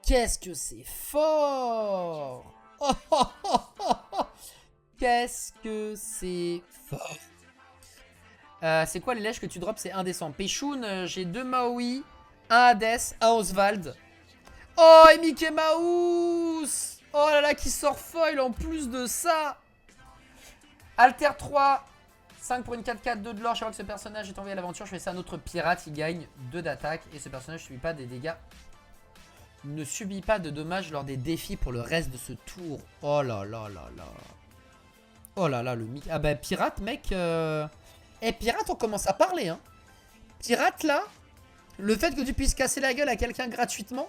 Qu'est-ce que c'est fort. Oh, oh, oh, oh, oh. Qu'est-ce que c'est fort. C'est quoi les lèches que tu drops? C'est indécent. Péchoun, j'ai 2 Maui, un Hades, un Oswald. Oh, et Mickey Mouse. Oh là là, qui sort foil en plus de ça. Alter 3, 5 pour une 4-4, 2 de l'or. Chaque fois que ce personnage est envoyé à l'aventure, je fais ça à notre pirate. Il gagne 2 d'attaque. Et ce personnage ne subit pas des dégâts. Ne subit pas de dommages lors des défis pour le reste de ce tour. Oh là là là là. Oh là là, le Mickey. Ah bah, pirate, mec. Eh, pirate, on commence à parler, hein. Pirate, là. Le fait que tu puisses casser la gueule à quelqu'un gratuitement.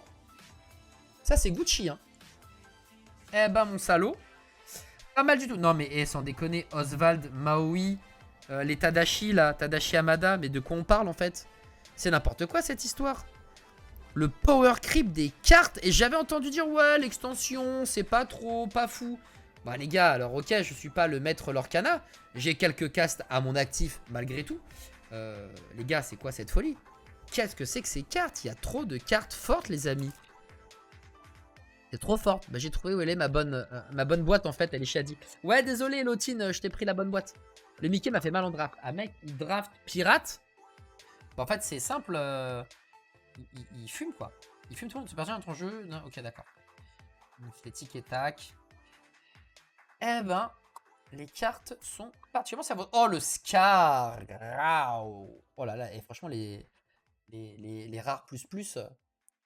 Ça, c'est Gucci, hein. Eh ben, mon salaud. Pas mal du tout. Non, mais sans déconner, Oswald, Maui, les Tadashi, là, Tadashi Hamada, mais de quoi on parle, en fait? C'est n'importe quoi, cette histoire. Le power creep des cartes. Et j'avais entendu dire, ouais, l'extension, c'est pas trop, pas fou. Bah, les gars, alors, ok, je suis pas le maître Lorcana. J'ai quelques castes à mon actif, malgré tout. Les gars, c'est quoi cette folie? Qu'est-ce que c'est que ces cartes? Il y a trop de cartes fortes, les amis. C'est trop fort. Bah, j'ai trouvé où elle est ma bonne boîte en fait. Elle est chez Adi. Ouais, désolé Elotine, je t'ai pris la bonne boîte. Le Mickey m'a fait mal en draft. Ah mec, il draft pirate. Bah, en fait, c'est simple. Il fume quoi. Il fume tout le monde. C'est pas dans ton jeu. Non, ok, d'accord. Donc c'est tic et tac. Eh ben, les cartes sont particulièrement savoureuses. Oh, le Scar. Oh là là. Et franchement, les les rares plus,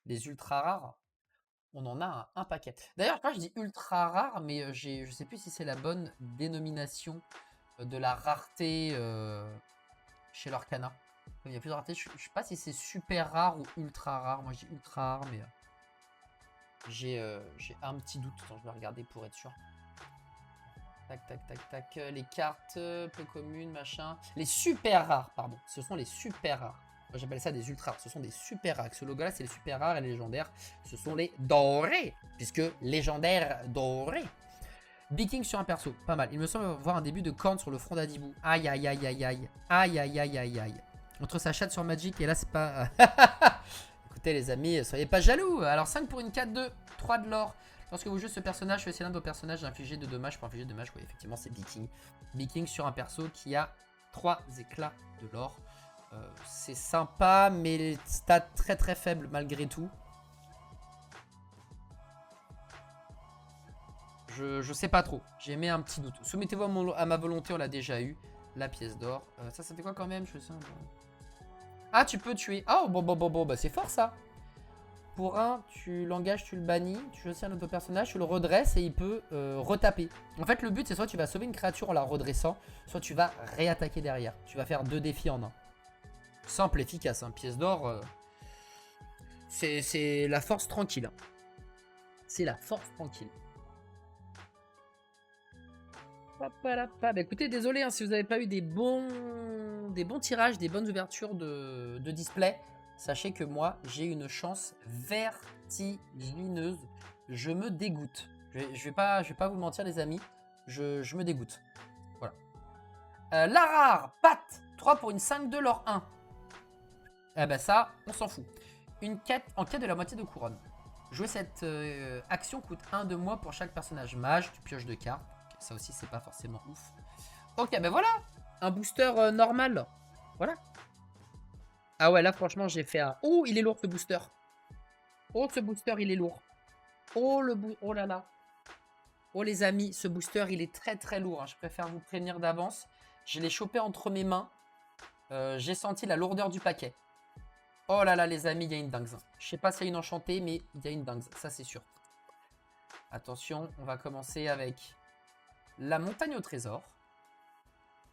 les ultra rares, on en a un paquet. D'ailleurs, je dis ultra rare, mais je sais plus si c'est la bonne dénomination de la rareté chez l'Arcana. Il y a plusieurs raretés. Je sais pas si c'est super rare ou ultra rare. Moi, je dis ultra rare, mais j'ai un petit doute. Attends, je vais regarder pour être sûr. Tac, tac, tac, tac. Les cartes peu communes, machin. Les super rares, pardon. Ce sont les super rares. Moi, j'appelle ça des ultra rares. Ce sont des super rares. Ce logo-là, c'est les super rares et les légendaires. Ce sont les dorés. Puisque légendaires dorés. Big King sur un perso. Pas mal. Il me semble voir un début de corne sur le front d'Adibou. Aïe, aïe, aïe, aïe, aïe. Aïe, aïe, aïe, aïe, aïe. Entre sa chatte sur Magic et là, c'est pas... Écoutez, les amis, soyez pas jaloux. Alors, 5 pour une 4-2. 3 de l'or. Lorsque vous jouez ce personnage, choisissez l'un de vos personnages d'infliger de dommages pour infliger de dommages. Oui, effectivement, c'est Big King. Big King sur un perso qui a 3 éclats de l'or. C'est sympa, mais les stats très très faibles malgré tout. Je sais pas trop. J'ai mis un petit doute. Soumettez-vous à ma volonté, on l'a déjà eu. La pièce d'or. Ça fait quoi quand même? Ah, tu peux tuer. Oh, bon, bah c'est fort ça. Pour un, tu l'engages, tu le bannis, tu choisis un autre personnage, tu le redresses et il peut retaper. En fait, le but, c'est soit tu vas sauver une créature en la redressant, soit tu vas réattaquer derrière. Tu vas faire 2 défis en un. Simple, efficace. Hein. Pièce d'or, c'est la force tranquille. Hein. C'est la force tranquille. Bah, écoutez, désolé hein, si vous n'avez pas eu des bons tirages, des bonnes ouvertures de display. Sachez que moi, j'ai une chance vertigineuse. Je me dégoûte. Je vais pas vous mentir, les amis. Je me dégoûte. Voilà. La rare, patte. 3 pour une 5 de l'or 1. Eh ben ça, on s'en fout. Une quête en quête de la moitié de couronne. Jouer cette action coûte 1 de moins pour chaque personnage mage. Tu pioches 2 cartes. Okay, ça aussi, c'est pas forcément ouf. Ok, ben voilà. Un booster normal. Voilà. Ah ouais, là, franchement, j'ai fait un... Oh, il est lourd, ce booster. Oh, ce booster, il est lourd. Oh, oh là là. Oh, les amis, ce booster, il est très, très lourd. Hein. Je préfère vous prévenir d'avance. Je l'ai chopé entre mes mains. J'ai senti la lourdeur du paquet. Oh là là, les amis, il y a une dingue. Je sais pas s'il y a une enchantée, mais il y a une dingue. Ça, c'est sûr. Attention, on va commencer avec la montagne au trésor.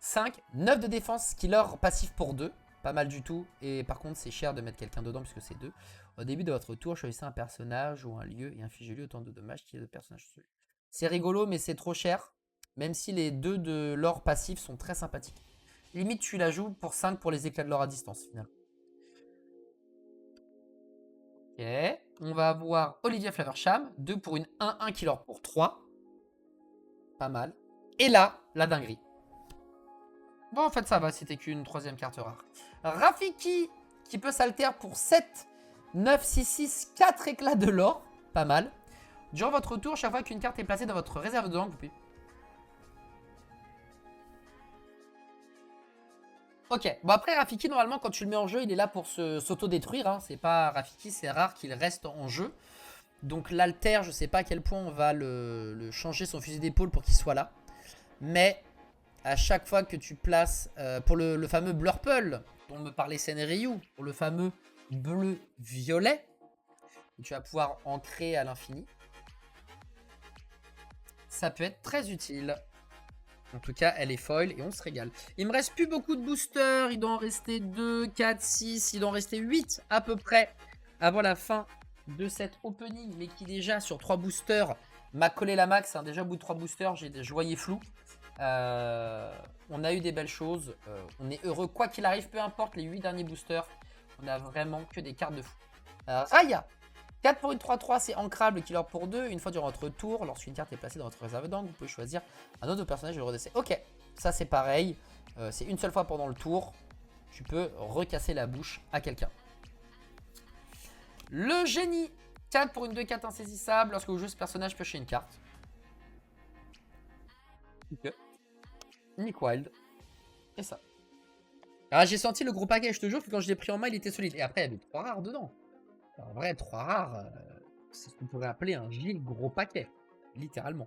5, 9 de défense, killer passif pour 2. Pas mal du tout. Et par contre, c'est cher de mettre quelqu'un dedans puisque c'est 2. Au début de votre tour, choisissez un personnage ou un lieu et infligez-lui autant de dommages qu'il y a de personnages. C'est rigolo, mais c'est trop cher. Même si les 2 de l'or passif sont très sympathiques. Limite, tu la joues pour 5 pour les éclats de l'or à distance, finalement. Ok. On va avoir Olivia Flaversham. 2 pour une 1-1 killer pour 3. Pas mal. Et là, la dinguerie. Bon, en fait, ça va, c'était qu'une 3e carte rare. Rafiki, qui peut s'altérer pour 7, 9, 6, 6, 4 éclats de l'or. Pas mal. Durant votre tour, chaque fois qu'une carte est placée dans votre réserve de langue, vous pouvez... Ok, bon après Rafiki, normalement, quand tu le mets en jeu, il est là pour s'auto-détruire. Hein. C'est pas Rafiki, c'est rare qu'il reste en jeu. Donc l'alter, je sais pas à quel point on va le changer son fusil d'épaule pour qu'il soit là. Mais... à chaque fois que tu places, pour le fameux Blurple, dont me parlait Senryu, pour le fameux bleu-violet, tu vas pouvoir ancrer à l'infini. Ça peut être très utile. En tout cas, elle est foil et on se régale. Il me reste plus beaucoup de boosters. Il doit en rester 2, 4, 6. Il doit en rester 8 à peu près avant la fin de cet opening. Mais qui déjà, sur 3 boosters, m'a collé la max. Hein. Déjà, au bout de 3 boosters, je voyais flou. On a eu des belles choses. On est heureux. Quoi qu'il arrive, peu importe les 8 derniers boosters, on a vraiment que des cartes de fou. Raya, 4 pour une 3-3, c'est ancrable, killer pour 2. Une fois durant votre tour, lorsqu'une carte est placée dans votre réserve d'angle, vous pouvez choisir un autre personnage et le redresser. Ok, ça c'est pareil. C'est une seule fois pendant le tour. Tu peux recasser la bouche à quelqu'un. Le génie, 4 pour une 2-4 insaisissable. Lorsque vous jouez ce personnage, piochez une carte. Ok. Nick Wild. Et ça. Alors j'ai senti le gros paquet, je te jure que quand je l'ai pris en main, il était solide. Et après, il y avait 3 rares dedans. En vrai, 3 rares, c'est ce qu'on pourrait appeler un giga gros paquet. Littéralement.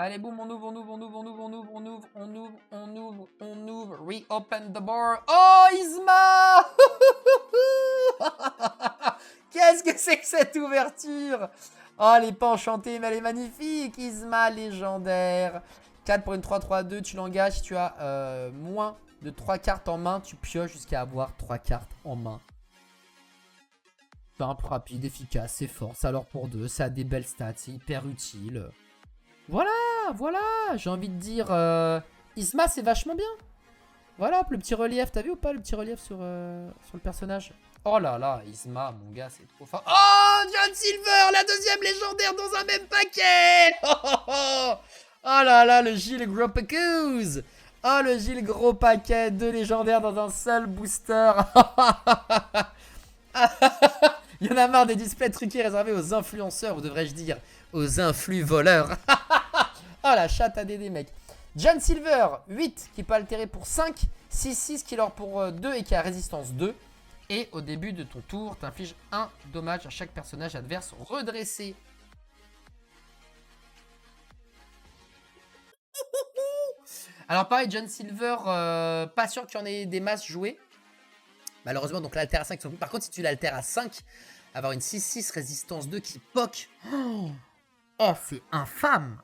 Allez, boum, on ouvre, on ouvre, on ouvre, on ouvre, on ouvre, on ouvre, on ouvre, on ouvre, on ouvre. Reopen the bar. Oh, Isma. Qu'est-ce que c'est que cette ouverture? Oh, elle est pas enchantée, mais elle est magnifique. Isma légendaire. 4 pour une 3-3-2, tu l'engages. Tu as moins de 3 cartes en main. Tu pioches jusqu'à avoir 3 cartes en main. Simple, rapide, efficace, c'est fort. Ça alors pour 2, ça a des belles stats, c'est hyper utile. Voilà, voilà, j'ai envie de dire, Isma c'est vachement bien. Voilà, le petit relief, t'as vu ou pas le petit relief sur le personnage? Oh là là, Isma, mon gars, c'est trop fort. Oh, John Silver, la deuxième légendaire dans un même paquet. Oh là là, le Gilles Gros Packers. Oh, le Gilles Gros Paquet, 2 légendaires dans un seul booster. Il y en a marre des displays truqués réservés aux influenceurs, ou devrais-je dire, aux influx voleurs. Oh la chatte à Dédé, mec. John Silver, 8, qui peut altérer pour 5. 6-6, qui leur pour 2 et qui a résistance 2. Et au début de ton tour, t'infliges 1 dommage à chaque personnage adverse redressé. Alors pareil, John Silver, pas sûr qu'il y en ait des masses jouées. Malheureusement, donc l'alter à 5 sont plus. Par contre, si tu l'altères à 5, avoir une 6-6 résistance 2 qui poke. Oh, c'est infâme.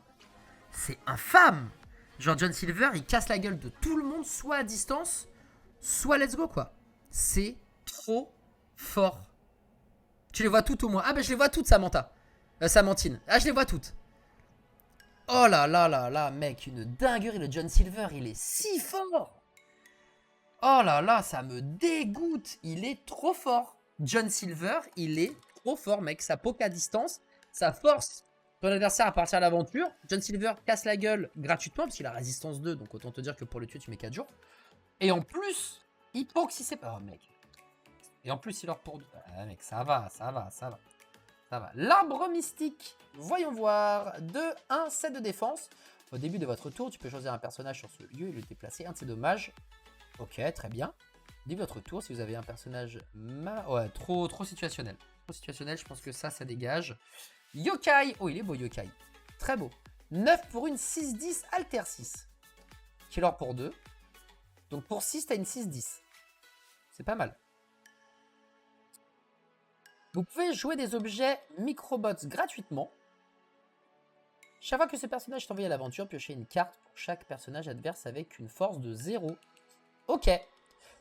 C'est infâme. Genre John Silver, il casse la gueule de tout le monde, soit à distance, soit let's go, quoi. C'est trop fort. Tu les vois toutes au moins. Ah, bah je les vois toutes, Samantha. Samantine. Ah, je les vois toutes. Oh là là là là, mec, une dinguerie. Le John Silver, il est si fort. Oh là là, ça me dégoûte. Il est trop fort. John Silver, il est trop fort, mec. Ça poke à distance. Ça force ton adversaire à partir à l'aventure. John Silver casse la gueule gratuitement parce qu'il a résistance 2. Donc autant te dire que pour le tuer, tu mets 4 jours. Et en plus, il poke si c'est pas... Oh, mec. Et en plus, il leur pour... Ah, mec, ça va, ça va, ça va. Ça va. L'arbre mystique. Voyons voir. 2, 1, 7 de défense. Au début de votre tour, tu peux choisir un personnage sur ce lieu et le déplacer. Un de ses dommages. Ok, très bien. Dès votre tour, si vous avez un personnage... Ouais, trop situationnel. Trop situationnel, je pense que ça dégage. Yokai. Oh, il est beau, Yokai. Très beau. 9 pour une 6-10, alter 6. Killer pour 2. Donc pour 6, t'as une 6-10. C'est pas mal. Vous pouvez jouer des objets microbots gratuitement. Chaque fois que ce personnage est envoyé à l'aventure, piochez une carte pour chaque personnage adverse avec une force de 0. Ok.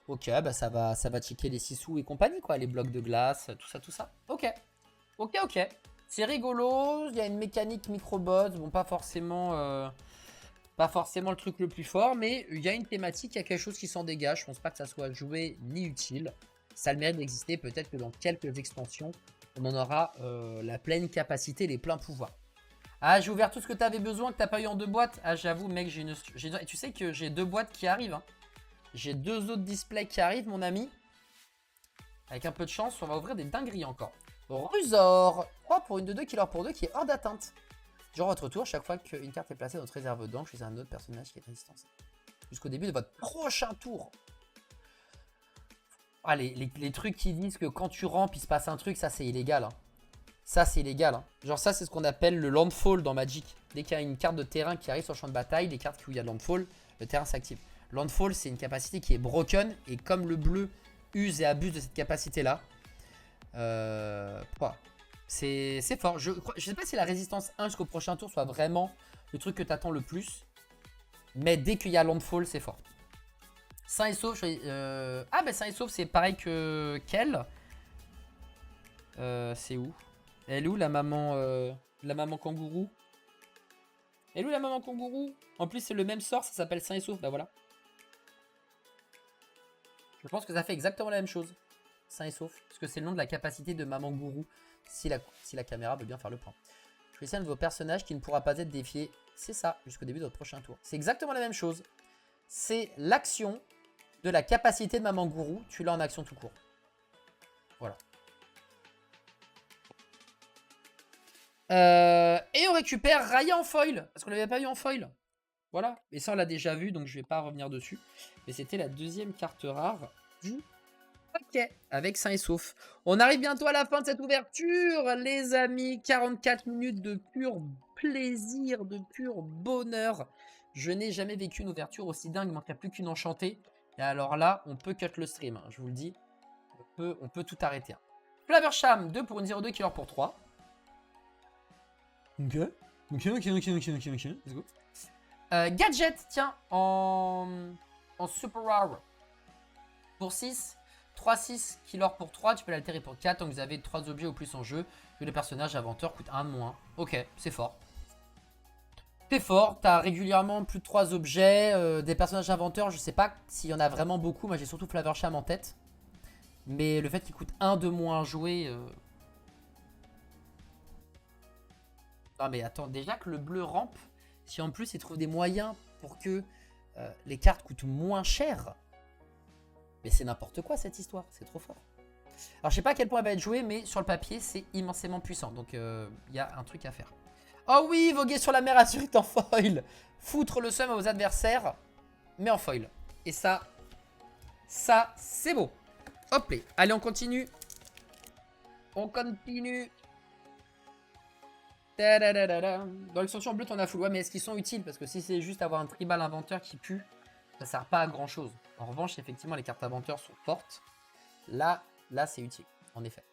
Ok, bah ça va checker les sissous et compagnie, quoi. Les blocs de glace, tout ça. Ok. Ok, ok. C'est rigolo. Il y a une mécanique microbot. Bon, pas forcément le truc le plus fort, mais il y a une thématique, il y a quelque chose qui s'en dégage. Je pense pas que ça soit joué ni utile. Ça a le mérite d'exister. Peut-être que dans quelques extensions, on en aura la pleine capacité, les pleins pouvoirs. Ah, j'ai ouvert tout ce que tu avais besoin, que tu n'as pas eu en 2 boîtes. Ah, j'avoue, mec, et tu sais que j'ai 2 boîtes qui arrivent. Hein. J'ai 2 autres displays qui arrivent, mon ami. Avec un peu de chance, on va ouvrir des dingueries encore. Rusor. 3 pour une de 2, killer pour 2, qui est hors d'atteinte. Durant votre tour, chaque fois qu'une carte est placée dans votre réserve d'encre, choisissez un autre personnage qui est résistance. Jusqu'au début de votre prochain tour. Ah, les trucs qui disent que quand tu rampes, il se passe un truc, ça c'est illégal. Hein. Ça c'est illégal. Hein. Genre ça c'est ce qu'on appelle le landfall dans Magic. Dès qu'il y a une carte de terrain qui arrive sur le champ de bataille, les cartes où il y a landfall, le terrain s'active. Landfall c'est une capacité qui est broken et comme le bleu use et abuse de cette capacité là, c'est fort. Je sais pas si la résistance 1 jusqu'au prochain tour soit vraiment le truc que tu attends le plus. Mais dès qu'il y a landfall, c'est fort. Sain et sauf, ah bah Sain et sauf c'est pareil que Kel. C'est où? Elle est où la maman kangourou? Elle est où la maman kangourou? En plus c'est le même sort, ça s'appelle Sain et sauf, bah voilà. Je pense que ça fait exactement la même chose. Sain et sauf, parce que c'est le nom de la capacité de maman gourou, si la caméra veut bien faire le point. Choisissez un de vos personnages qui ne pourra pas être défié. C'est ça, jusqu'au début de votre prochain tour. C'est exactement la même chose. C'est l'action de la capacité de maman gourou. Tu l'as en action tout court. Voilà. Et on récupère Raya en foil. Parce qu'on l'avait pas eu en foil. Voilà. Et ça, on l'a déjà vu, donc je vais pas revenir dessus. Mais c'était la deuxième carte rare du paquet. Avec Sain et sauf. On arrive bientôt à la fin de cette ouverture, les amis. 44 minutes de plaisir, de pur bonheur. Je n'ai jamais vécu une ouverture aussi dingue. Il manquerait plus qu'une enchantée. Et alors là, on peut cut le stream, hein, je vous le dis. On peut tout arrêter. Hein. Flaversham, 2 pour une 0,2 killer pour 3. Ok. Let's go. Gadget, tiens, en super rare. Pour 6. 3-6 killer pour 3. Tu peux l'altérer pour 4. Donc vous avez 3 objets ou plus en jeu. Que le personnage inventeur coûte 1 de moins. Ok, c'est fort. T'es fort. T'as régulièrement plus de 3 objets. Des personnages inventeurs, je sais pas s'il y en a vraiment beaucoup. Moi j'ai surtout Flaversham en tête. Mais le fait qu'il coûte 1 de moins à jouer... Non mais attends, déjà que le bleu rampe, si en plus il trouve des moyens pour que les cartes coûtent moins cher, mais c'est n'importe quoi cette histoire, c'est trop fort. Alors je sais pas à quel point elle va être jouée, mais sur le papier c'est immensément puissant, donc il y a un truc à faire. Oh oui, voguer sur la mer azurite en foil, foutre le seum à vos adversaires, mais en foil. Et ça c'est beau. Hop là, allez on continue. On continue. Dans l'extension bleue, t'en as full. Ouais, mais est-ce qu'ils sont utiles? Parce que si c'est juste avoir un tribal inventeur qui pue, ça sert pas à grand chose. En revanche, effectivement, les cartes inventeurs sont fortes. Là c'est utile, en effet.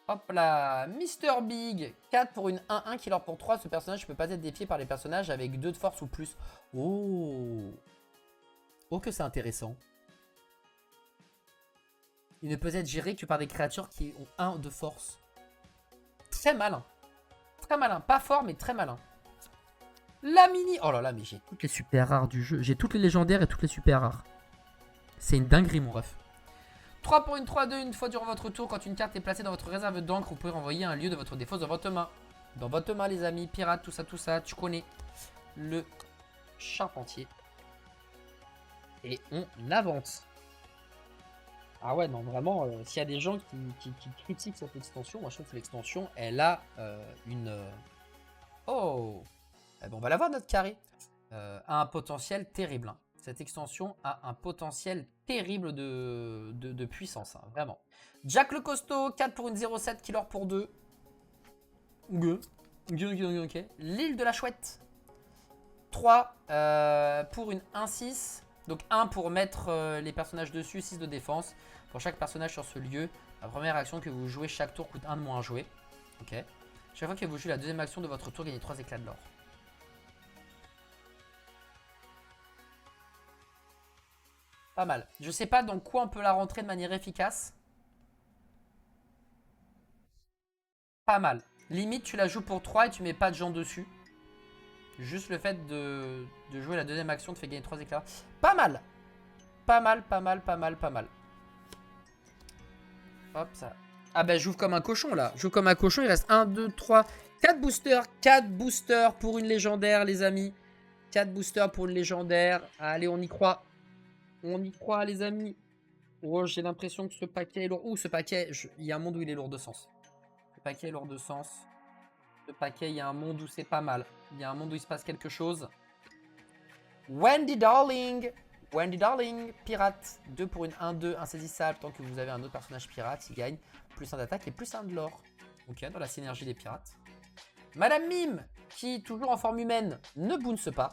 Hop là, Mr. Big, 4 pour une 1-1 killer pour 3. Ce personnage peut pas être défié par les personnages avec 2 de force ou plus. Oh, oh que c'est intéressant. Il ne peut être géré que par des créatures qui ont 1 de force. Très malin. Très malin. Pas fort, mais très malin. La mini... Oh là là, mais j'ai toutes les super rares du jeu. J'ai toutes les légendaires et toutes les super rares. C'est une dinguerie, mon ref. 3 pour une 3-2. Une fois durant votre tour, quand une carte est placée dans votre réserve d'encre, vous pouvez renvoyer un lieu de votre défausse dans votre main. Dans votre main, les amis. Pirate, tout ça. Tu connais. Le charpentier. Et on avance. Ah ouais, non, vraiment, s'il y a des gens qui critiquent cette extension, moi je trouve que l'extension, elle a une... Oh, eh ben, on va la voir, notre carré. A un potentiel terrible. Hein. Cette extension a un potentiel terrible de puissance, hein, vraiment. Jack le costaud, 4 pour une 0,7, killer pour 2. Ok. L'île de la chouette, 3 pour une 1,6. Donc 1 pour mettre les personnages dessus, 6 de défense. Pour chaque personnage sur ce lieu, la première action que vous jouez chaque tour coûte 1 de moins à jouer. Ok. Chaque fois que vous jouez la deuxième action de votre tour, gagnez 3 éclats de l'or. Pas mal. Je sais pas dans quoi on peut la rentrer de manière efficace. Pas mal. Limite, tu la joues pour 3 et tu mets pas de gens dessus. Juste le fait de jouer la deuxième action te fait gagner 3 éclats. Pas mal. Pas mal. Hop, ça. Ah bah j'ouvre comme un cochon là. J'ouvre comme un cochon, il reste 1, 2, 3, 4 boosters. 4 boosters pour une légendaire les amis. 4 boosters pour une légendaire. Allez, on y croit. On y croit les amis. Oh, j'ai l'impression que ce paquet est lourd. Ouh, ce paquet, il y a un monde où il est lourd de sens. Ce paquet est lourd de sens. Ce paquet, il y a un monde où c'est pas mal. Il y a un monde où il se passe quelque chose. Wendy Darling. Wendy Darling, pirate. 2 pour une 1-2 insaisissable. Tant que vous avez un autre personnage pirate, il gagne plus 1 d'attaque et plus 1 de l'or. Ok, dans la synergie des pirates. Madame Mime, qui, toujours en forme humaine, ne bounce pas.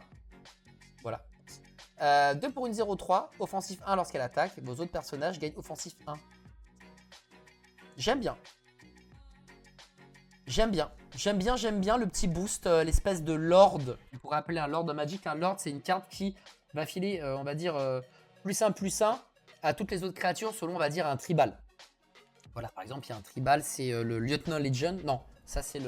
Voilà. 2 pour une 0-3. Offensif 1 lorsqu'elle attaque. Vos autres personnages gagnent offensif 1. J'aime bien. J'aime bien le petit boost, l'espèce de lord. On pourrait appeler un lord de Magic. Un lord, c'est une carte qui va filer, on va dire, plus 1 à toutes les autres créatures selon, on va dire, un tribal. Voilà, par exemple, il y a un tribal, c'est le Lieutenant Legion. Non, ça, c'est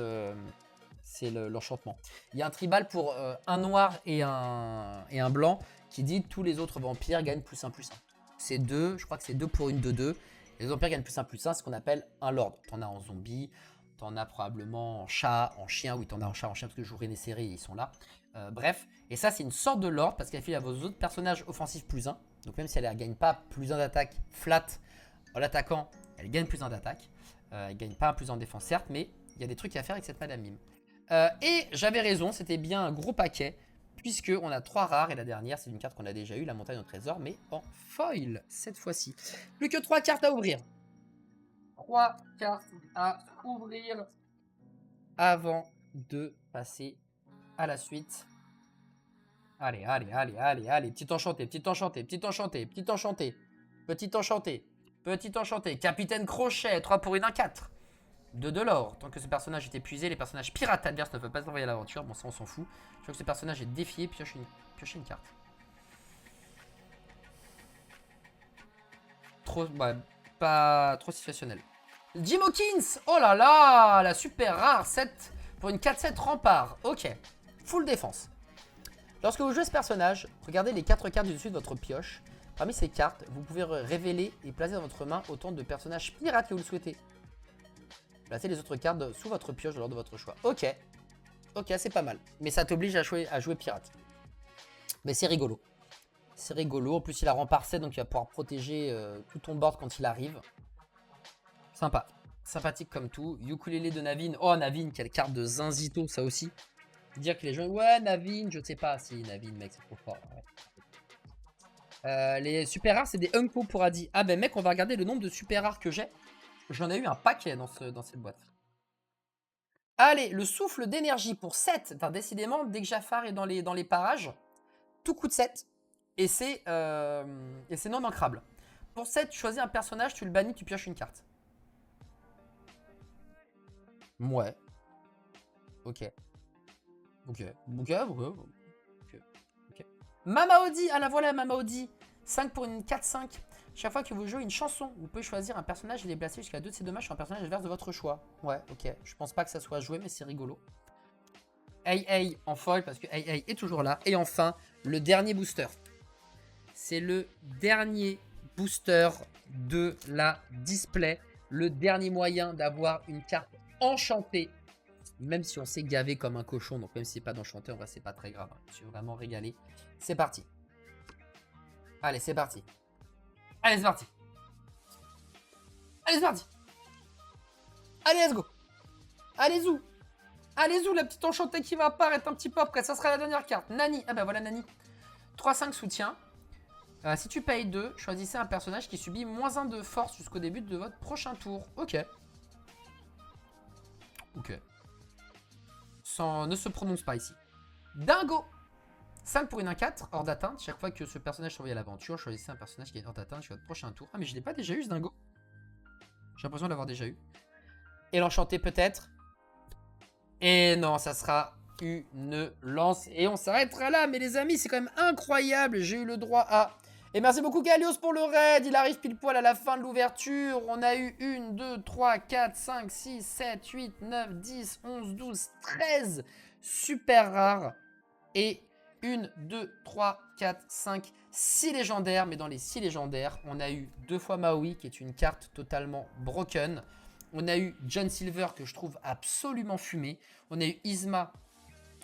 l'enchantement. Il y a un tribal pour un noir et un blanc qui dit tous les autres vampires gagnent plus 1. C'est 2, je crois que c'est 2 pour une 2-2. Les vampires gagnent plus 1, c'est ce qu'on appelle un lord. T'en as en zombie. T'en as probablement en chat, en chien. Oui, t'en as en chat, parce que je jouerai des séries, ils sont là. Bref, et ça, c'est une sorte de lord parce qu'elle file à vos autres personnages offensifs plus 1. Donc, même si elle ne gagne pas plus 1 d'attaque flat en l'attaquant, elle gagne plus 1 d'attaque. Elle ne gagne pas un plus 1 de défense, certes, mais il y a des trucs à faire avec cette Madame Mime. Et j'avais raison, c'était bien un gros paquet, puisqu'on a 3 rares et la dernière, c'est une carte qu'on a déjà eue, la montagne au trésor, mais en foil cette fois-ci. Plus que 3 cartes à ouvrir. 3 cartes à ouvrir avant de passer à la suite. Allez, allez, allez, allez, allez. Petit enchanté, petit enchanté, petit enchanté, petit enchanté. Petit enchanté, petit enchanté. Capitaine Crochet, 3 pour une 1-4. De l'or. Tant que ce personnage est épuisé, les personnages pirates adverses ne peuvent pas envoyer à l'aventure. Bon, ça, on s'en fout. Je vois que ce personnage est défié. Piochez une carte. Trop, ouais, pas trop situationnel. Jim Hawkins. Oh là là, la super rare 7 pour une 4-7 rempart. Ok. Full défense. Lorsque vous jouez ce personnage, regardez les 4 cartes du dessus de votre pioche. Parmi ces cartes, vous pouvez révéler et placer dans votre main autant de personnages pirates que vous le souhaitez. Placez les autres cartes sous votre pioche lors de votre choix. Ok. Ok, c'est pas mal. Mais ça t'oblige à jouer pirate. Mais c'est rigolo. C'est rigolo. En plus, il a rempart 7, donc il va pouvoir protéger tout ton board quand il arrive. Sympa. Sympathique comme tout. Ukulélé de Navin. Oh, Navin, quelle carte de Zinzito, ça aussi. Dire que les gens, ouais, Navin, je sais pas. Si, Navin, mec, c'est trop fort. Ouais. Les super rares, c'est des Unko pour Adi. Ah, ben, mec, on va regarder le nombre de super rares que j'ai. J'en ai eu un paquet dans cette boîte. Allez, le souffle d'énergie pour 7. Enfin, décidément, dès que Jafar est dans les parages, tout coûte 7. Et c'est non ancrable. Pour 7, tu choisis un personnage, tu le bannis, tu pioches une carte. Ouais. Ok. Ok. Mamaodi, ah la voilà Mamaodi. 5 pour une 4-5. Chaque fois que vous jouez une chanson, vous pouvez choisir un personnage et les placer jusqu'à 2 de ces dommages sur un personnage adverse de votre choix. Ouais, ok. Je pense pas que ça soit joué, mais c'est rigolo. Hey en foil, parce que Hey est toujours là. Et enfin, le dernier booster. C'est le dernier booster de la display. Le dernier moyen d'avoir une carte enchantée. Même si on s'est gavé comme un cochon, donc même si c'est pas d'enchanté, en vrai c'est pas très grave. Je suis vraiment régalé. C'est parti. Allez, c'est parti. Allez, c'est parti. Allez, c'est parti. Allez, let's go. Allez, zou. Allez, zou, la petite enchantée qui va apparaître un petit peu après. Ça sera la dernière carte. Nani. Ah bah voilà, Nani. 3-5 soutien. Si tu payes 2, choisissez un personnage qui subit -1 de force jusqu'au début de votre prochain tour. Ok. Ok. Ne se prononce pas ici. Dingo. 5 pour une 1-4, hors d'atteinte. Chaque fois que ce personnage s'envoie à l'aventure, choisissez un personnage qui est hors d'atteinte sur votre prochain tour. Ah, mais je l'ai pas déjà eu ce dingo. J'ai l'impression de l'avoir déjà eu. Et l'enchanté peut-être. Et non, ça sera une lance. Et on s'arrêtera là. Mais les amis, c'est quand même incroyable. J'ai eu le droit à... Et merci beaucoup Galios pour le raid. Il arrive pile poil à la fin de l'ouverture. On a eu 1, 2, 3, 4, 5, 6, 7, 8, 9, 10, 11, 12, 13 super rares. Et 1, 2, 3, 4, 5, 6 légendaires. Mais dans les 6 légendaires, on a eu 2 fois Maui, qui est une carte totalement broken. On a eu John Silver, que je trouve absolument fumé. On a eu Isma,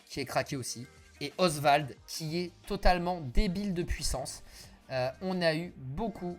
qui est craqué aussi. Et Oswald, qui est totalement débile de puissance. On a eu beaucoup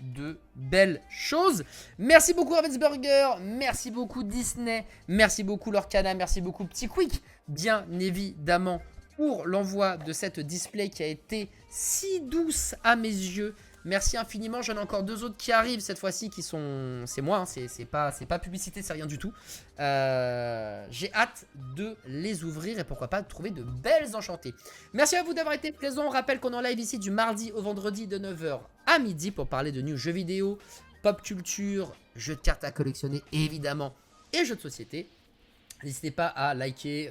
de belles choses. Merci beaucoup Ravensburger, merci beaucoup Disney, merci beaucoup Lorcana, merci beaucoup Petit Quick, bien évidemment, pour l'envoi de cette display qui a été si douce à mes yeux. Merci infiniment, j'en ai encore 2 autres qui arrivent cette fois-ci qui sont... C'est moi, hein, c'est pas publicité, c'est rien du tout. J'ai hâte de les ouvrir et pourquoi pas de trouver de belles enchantées. Merci à vous d'avoir été présents. On rappelle qu'on est en live ici du mardi au vendredi de 9 h à midi pour parler de news jeux vidéo, pop culture, jeux de cartes à collectionner évidemment et jeux de société. N'hésitez pas à liker,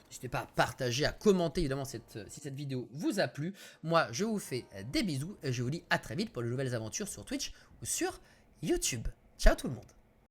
n'hésitez pas à partager, à commenter évidemment si cette vidéo vous a plu. Moi, je vous fais des bisous et je vous dis à très vite pour de nouvelles aventures sur Twitch ou sur YouTube. Ciao tout le monde.